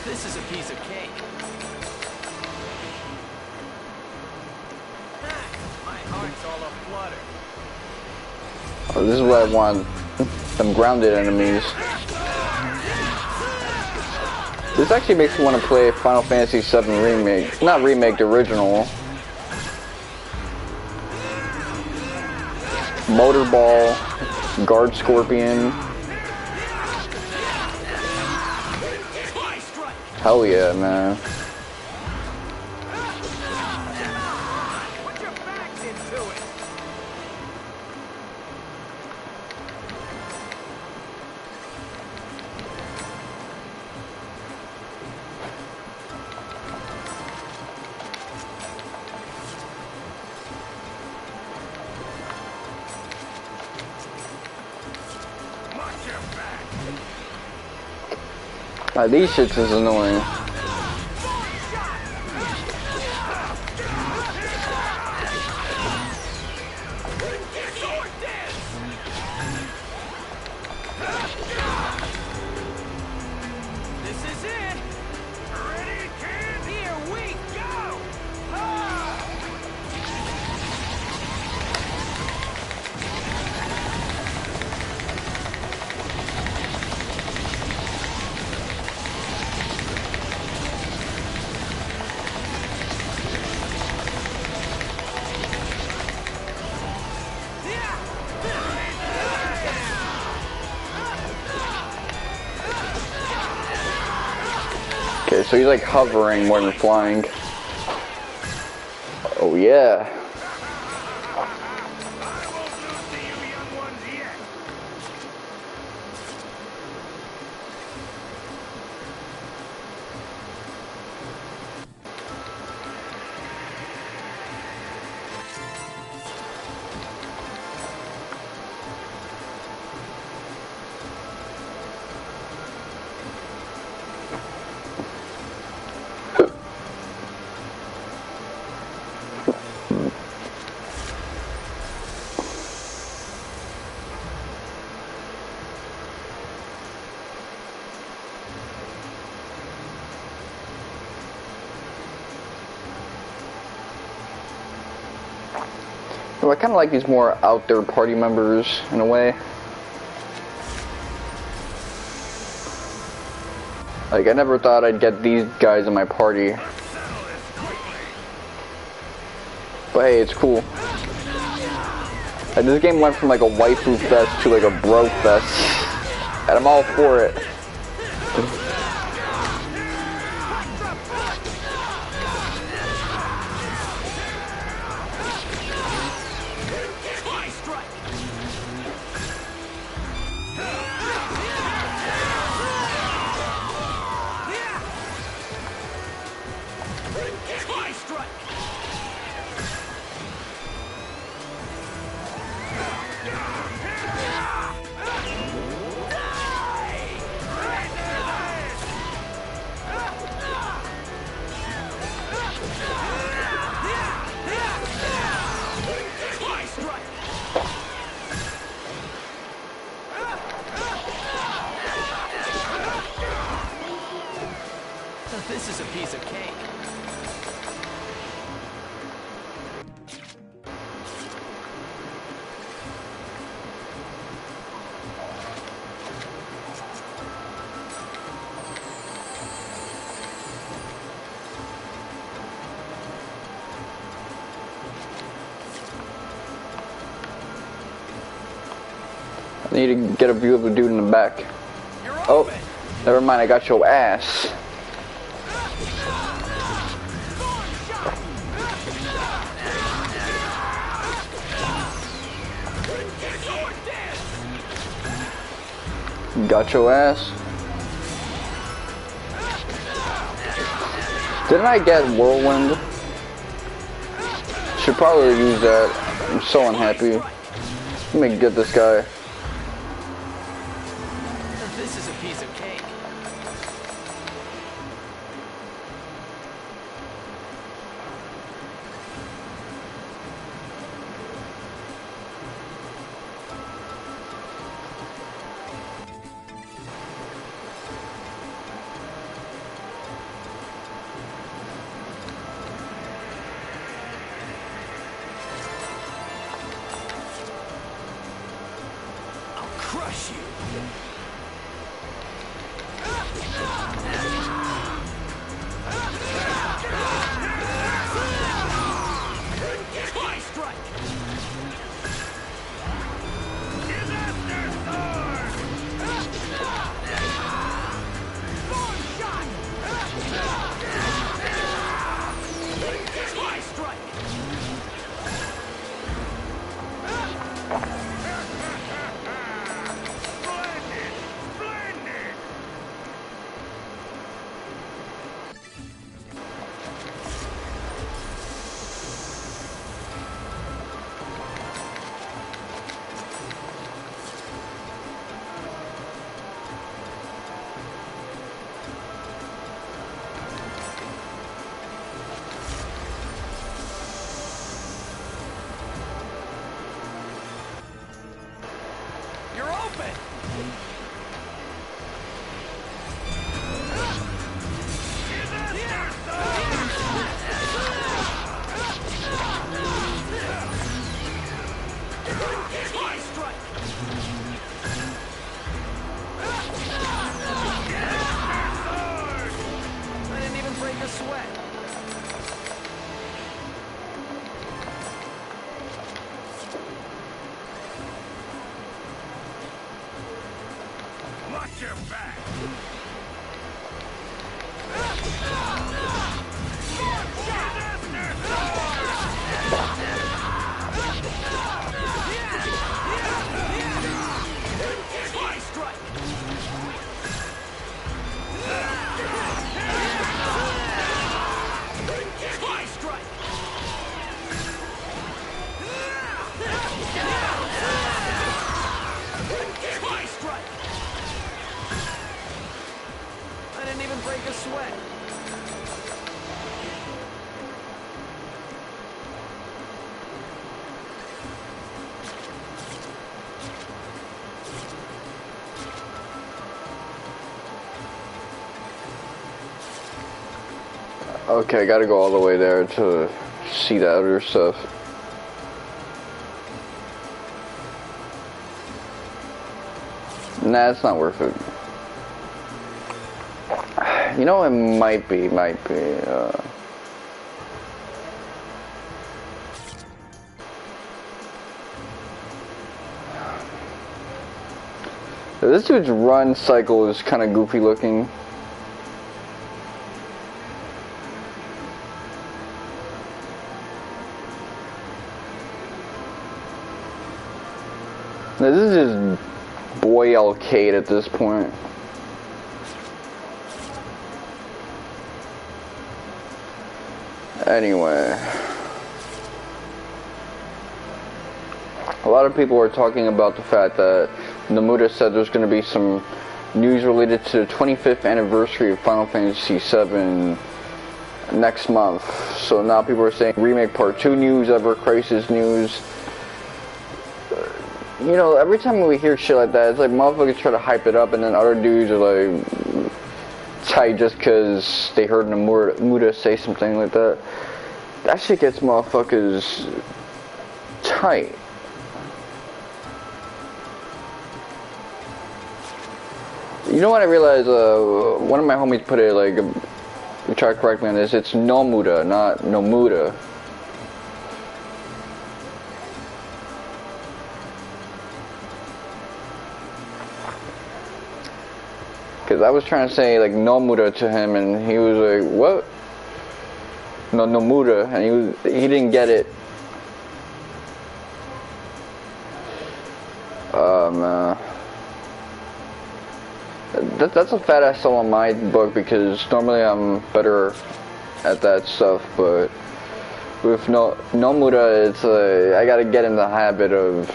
This is a piece of cake. My heart's all aflutter. Oh, this is what I want. Some grounded enemies. This actually makes me want to play Final Fantasy VII Remake. Not remake, the original. Motorball, Guard Scorpion. Hell yeah, man. Put your backs into it. These shits is annoying. This is it. Ready, kid? Here we go. Okay, so he's like hovering more than flying. Oh yeah. So I kind of like these more out there party members in a way. Like I never thought I'd get these guys in my party. But hey, it's cool. Like, this game went from like a waifu fest to like a bro fest. And I'm all for it. This is a piece of cake. I need to get a view of the dude in the back. Oh, never mind, I got your ass. Got your ass. Didn't I get Whirlwind? Should probably use that. I'm so unhappy. Let me get this guy. This is a piece of cake. crush you. Twice strike. Twice strike. You're open! Twice strike! I didn't even break a sweat. Watch your back! Twice strike! Twice strike! Twice strike! I didn't even break a sweat. Okay, I gotta go all the way there to see the other stuff. Nah, it's not worth it. You know, it might be. This dude's run cycle is kind of goofy looking. Now, this is just boy arcade at this point. Anyway, a lot of people are talking about the fact that Nomura said there's going to be some news related to the 25th anniversary of Final Fantasy VII next month. So now people are saying Remake Part 2 news, Ever Crisis news. You know, every time we hear shit like that, it's like motherfuckers try to hype it up, and then other dudes are like tight just because they heard Nomura say something like that. That shit gets motherfuckers tight. You know what I realized? One of my homies put it like, try to correct me on this. It's Nomura, not Nomura. Because I was trying to say like Nomura to him, and he was like, "What? No, Nomura," and he didn't get it. That's a fat ass sell on my book, because normally I'm better at that stuff, but with Nomura, it's I gotta get in the habit of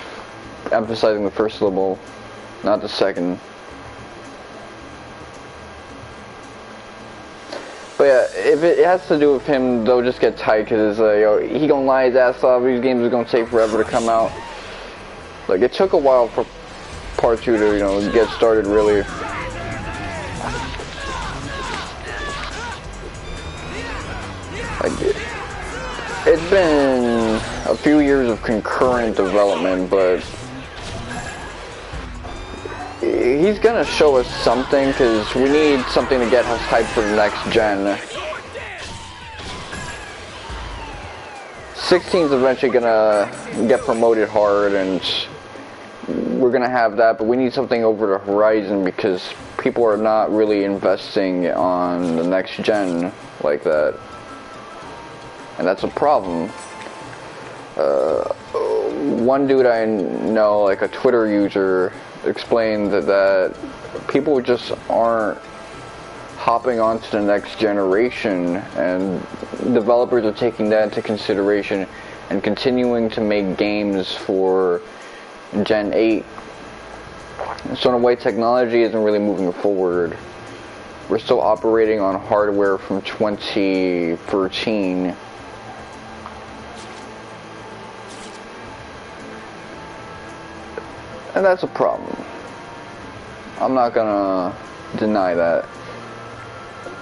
emphasizing the first syllable, not the second. But yeah, if it has to do with him, they'll just get tight, because he gonna lie his ass off. These games are gonna take forever to come out. Like, it took a while for Part 2 to, get started, really. Like, it's been a few years of concurrent development, but he's gonna show us something, because we need something to get us hyped for the next gen. 16's eventually gonna get promoted hard, and we're gonna have that, but we need something over the horizon because people are not really investing on the next gen like that. And that's a problem. One dude I know, like a Twitter user, explained that people just aren't hopping onto the next generation, and developers are taking that into consideration and continuing to make games for Gen 8. So in a way, technology isn't really moving forward. We're still operating on hardware from 2013. And that's a problem. I'm not gonna deny that.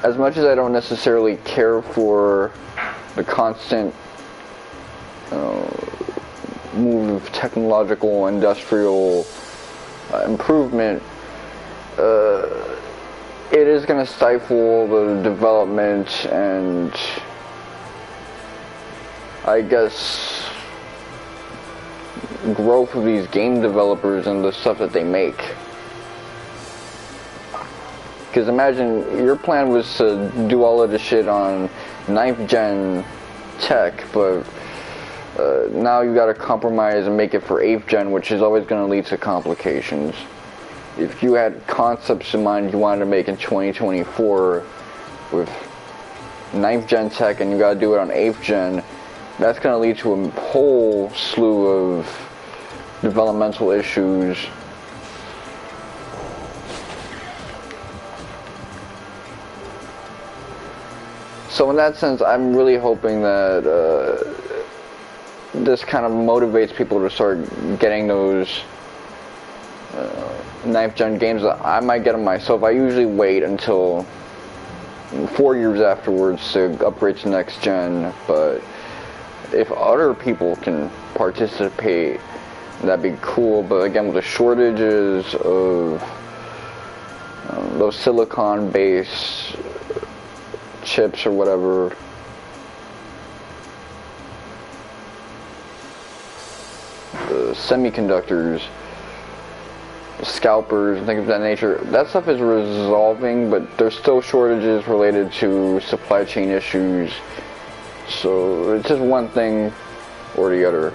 As much as I don't necessarily care for the constant move of technological, industrial improvement, it is going to stifle the development and, I guess, growth of these game developers and the stuff that they make. Because imagine your plan was to do all of this shit on 9th gen tech, but now you gotta compromise and make it for 8th gen, which is always going to lead to complications. If you had concepts in mind you wanted to make in 2024 with 9th gen tech and you gotta do it on 8th gen, that's going to lead to a whole slew of developmental issues. So in that sense, I'm really hoping that this kind of motivates people to start getting those 9th gen games. I might get them myself. I usually wait until 4 years afterwards to upgrade to next gen, but if other people can participate, that'd be cool. But again, with the shortages of those silicon-based chips or whatever, the semiconductors, scalpers, and things of that nature, that stuff is resolving, but there's still shortages related to supply chain issues. So it's just one thing or the other.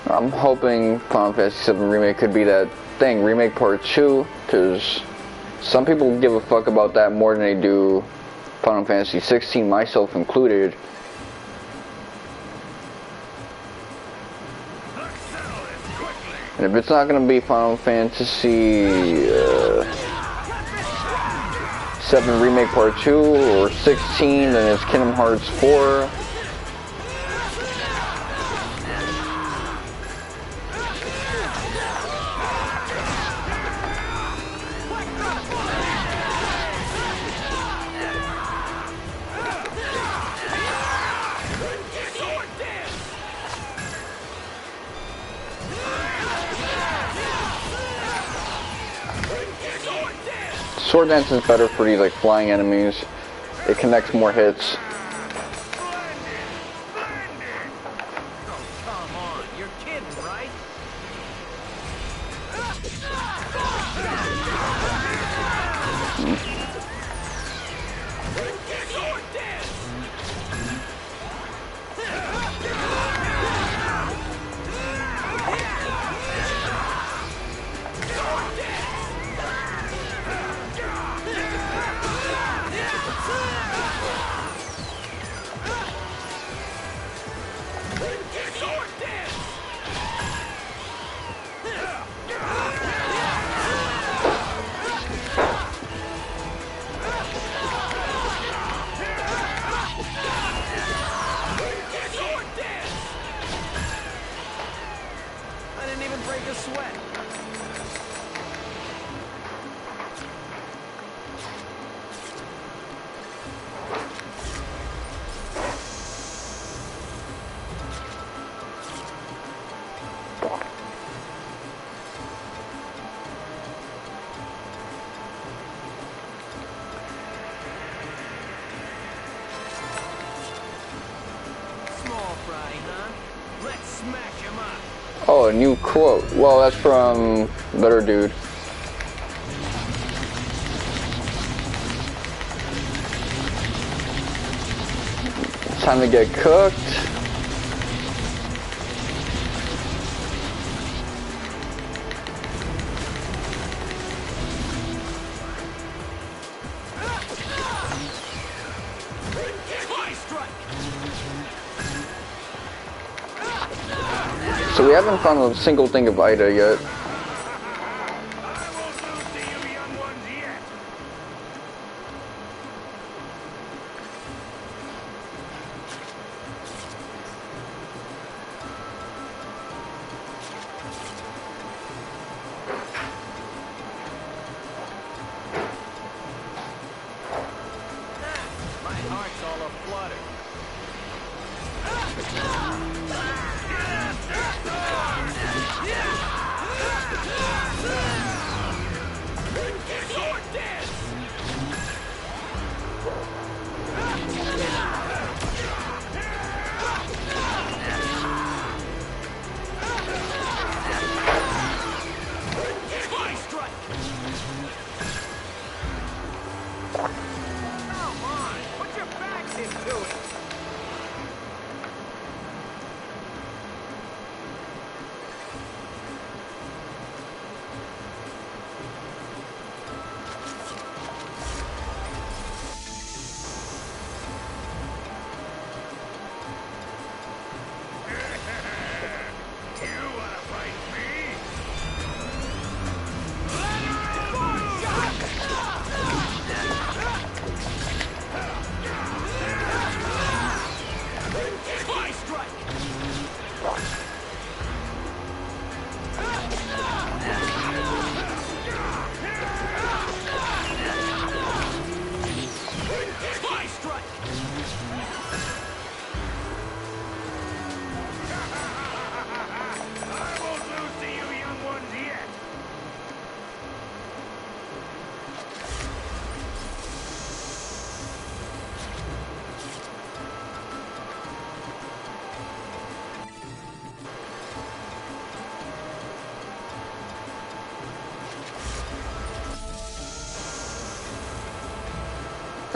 I'm hoping Final Fantasy VII Remake could be that thing, Remake Part 2, because some people give a fuck about that more than they do Final Fantasy 16, myself included. And if it's not going to be Final Fantasy 7 Remake Part 2 or 16, then it's Kingdom Hearts 4. Sword Dance is better for these like flying enemies. It connects more hits. Come on, you're kidding, right? Oh, a new quote. Well, that's from Better Dude. Time to get cooked. So we haven't found a single thing of Aida yet.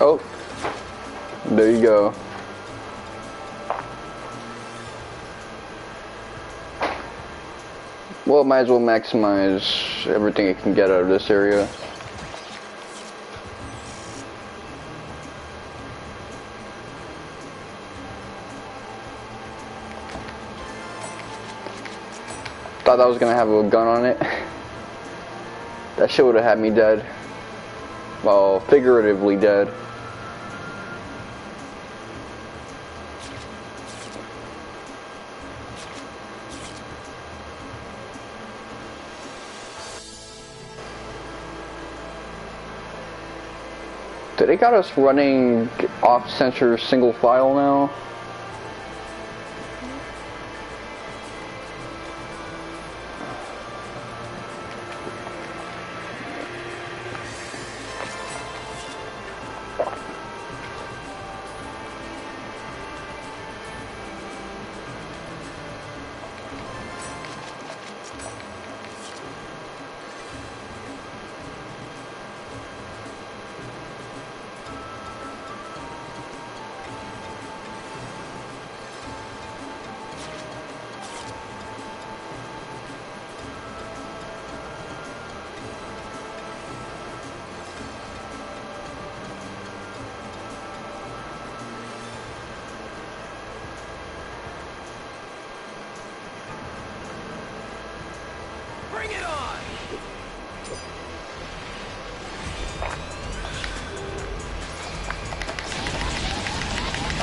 Oh, there you go. Well, might as well maximize everything it can get out of this area. Thought that was gonna have a gun on it. That shit would have had me dead. Well, figuratively dead. They got us running off-center single file now.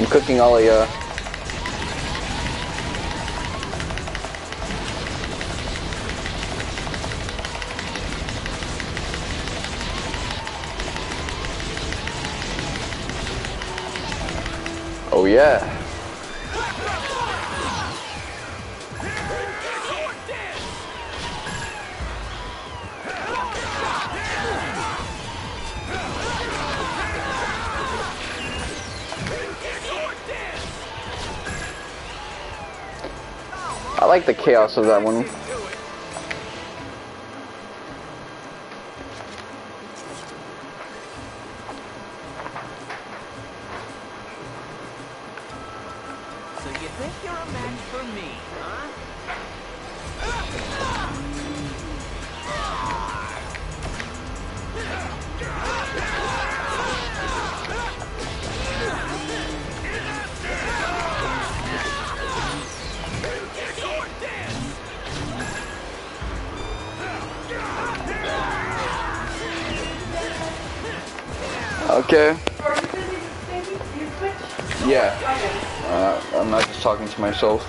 I'm cooking all of ya. Oh yeah. I like the chaos of that one. So you think you're a match for me, huh? Okay. Yeah. I'm not just talking to myself.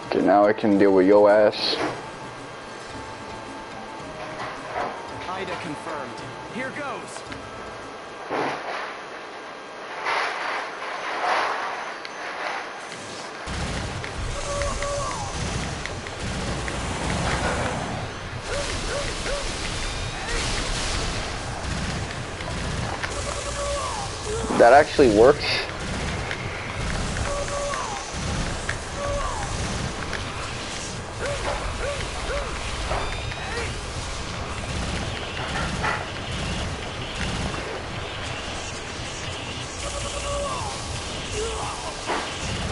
Okay, now I can deal with yo ass. Aida confirmed. Here goes. That actually works.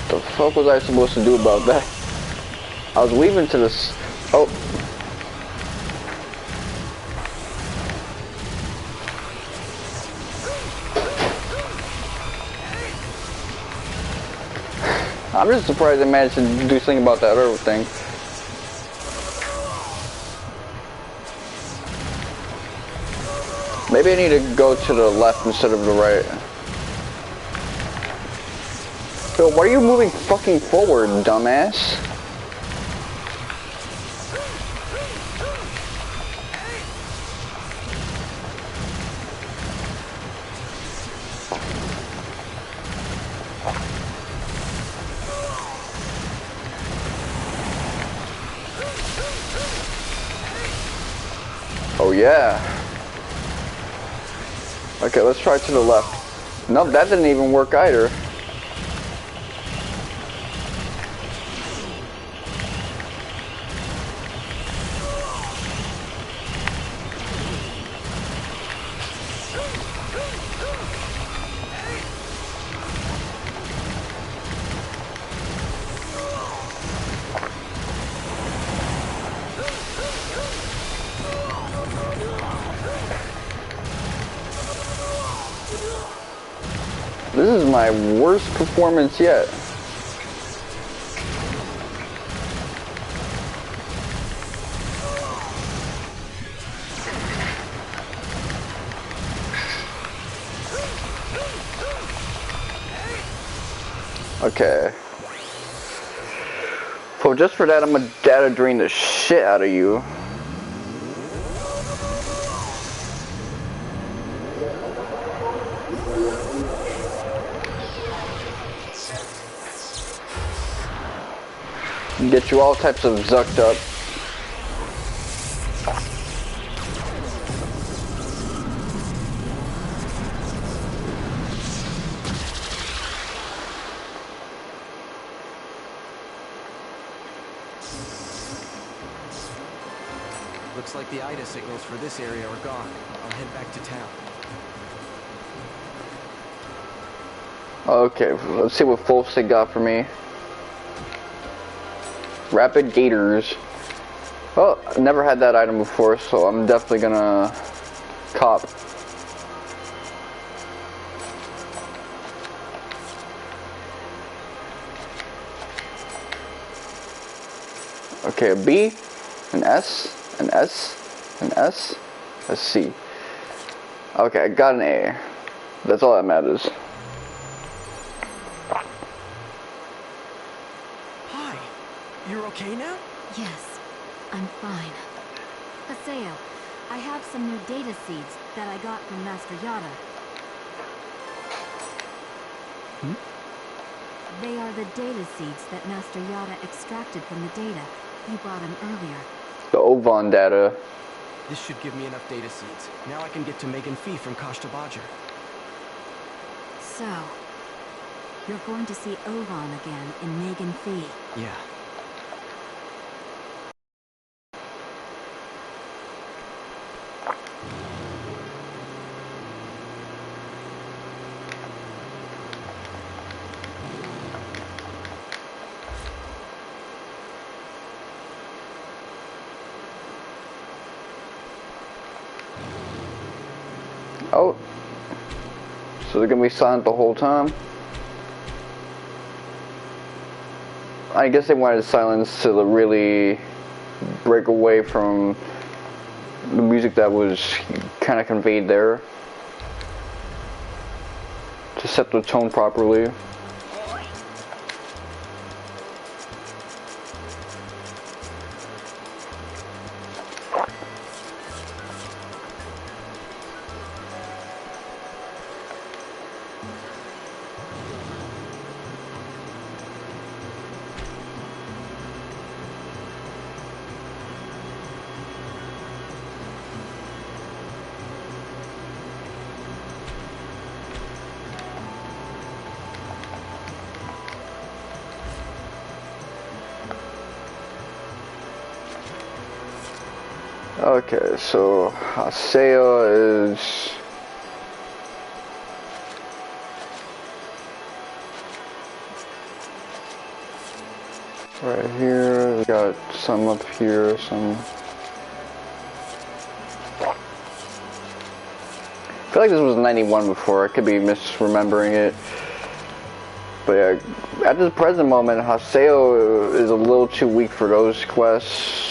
What the fuck was I supposed to do about that? I was weaving to this. Oh. I'm just surprised I managed to do something about that other thing. Maybe I need to go to the left instead of the right. Yo, why are you moving fucking forward, dumbass? Oh yeah. Okay, let's try to the left. Nope, that didn't even work either. This is my worst performance yet. Okay. So just for that, I'm gonna data drain the shit out of you. And get you all types of zucked up. Looks like the Aida signals for this area are gone. I'll head back to town. Okay, let's see what Folsey got for me. Rapid Gators. Well, I've never had that item before, so I'm definitely gonna cop. Okay, a B, an S, an S, an S, a C. Okay, I got an A. That's all that matters. Hi, you're okay now? Yes, I'm fine. Haseo, I have some new data seeds that I got from Master Yada. They are the data seeds that Master Yada extracted from the data. You brought him earlier. The Ovan data. This should give me enough data seeds. Now I can get to Megan Fee from Kashta Badger. So, you're going to see Ovan again in Megan Fee. Yeah. Oh. So they're gonna be silent the whole time? I guess they wanted silence to really break away from the music that was kind of conveyed there. To set the tone properly. Okay, so Haseo is right here. We got some up here, some. I feel like this was 91 before. I could be misremembering it. But yeah, at this present moment, Haseo is a little too weak for those quests.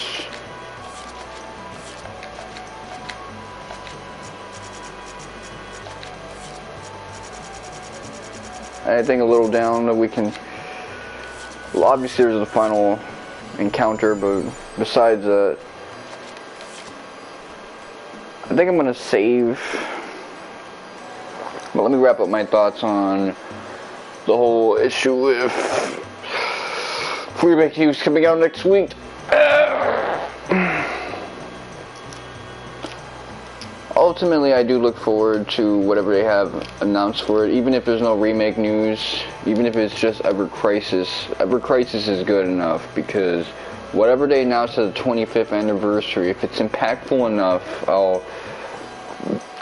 Anything a little down that we can. Well, obviously there's the final encounter, but besides that, I think I'm gonna save. But let me wrap up my thoughts on the whole issue with Freeback Hughes coming out next week. Ultimately, I do look forward to whatever they have announced for it, even if there's no remake news, even if it's just Ever Crisis. Ever Crisis is good enough, because whatever they announce at the 25th anniversary, if it's impactful enough, I'll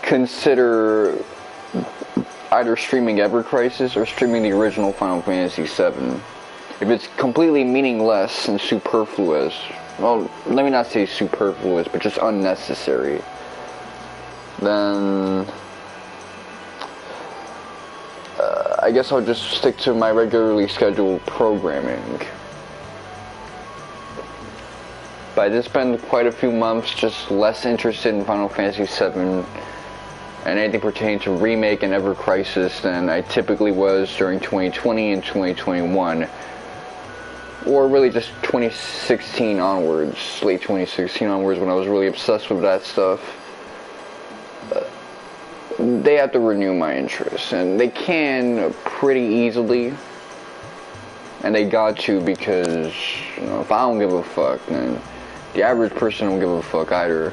consider either streaming Ever Crisis or streaming the original Final Fantasy VII. If it's completely meaningless and superfluous, well, let me not say superfluous, but just unnecessary, then I guess I'll just stick to my regularly scheduled programming. But I did spend quite a few months just less interested in Final Fantasy VII and anything pertaining to remake and Ever Crisis than I typically was during 2020 and 2021. Or really just 2016 onwards, late 2016 onwards, when I was really obsessed with that stuff. They have to renew my interest, and they can pretty easily. And they got to, because, you know, if I don't give a fuck, then the average person don't give a fuck either.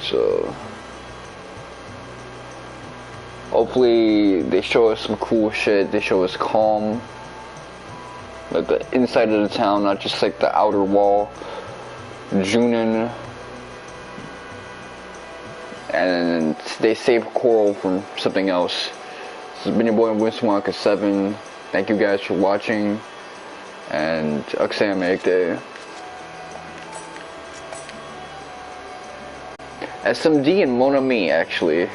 So hopefully they show us some cool shit. They show us calm, like the inside of the town, not just like the outer wall. Junin, and they save Coral from something else. This has been your boy Winswonka 7. Thank you guys for watching, and Aksam SMD and Mon Ami, actually.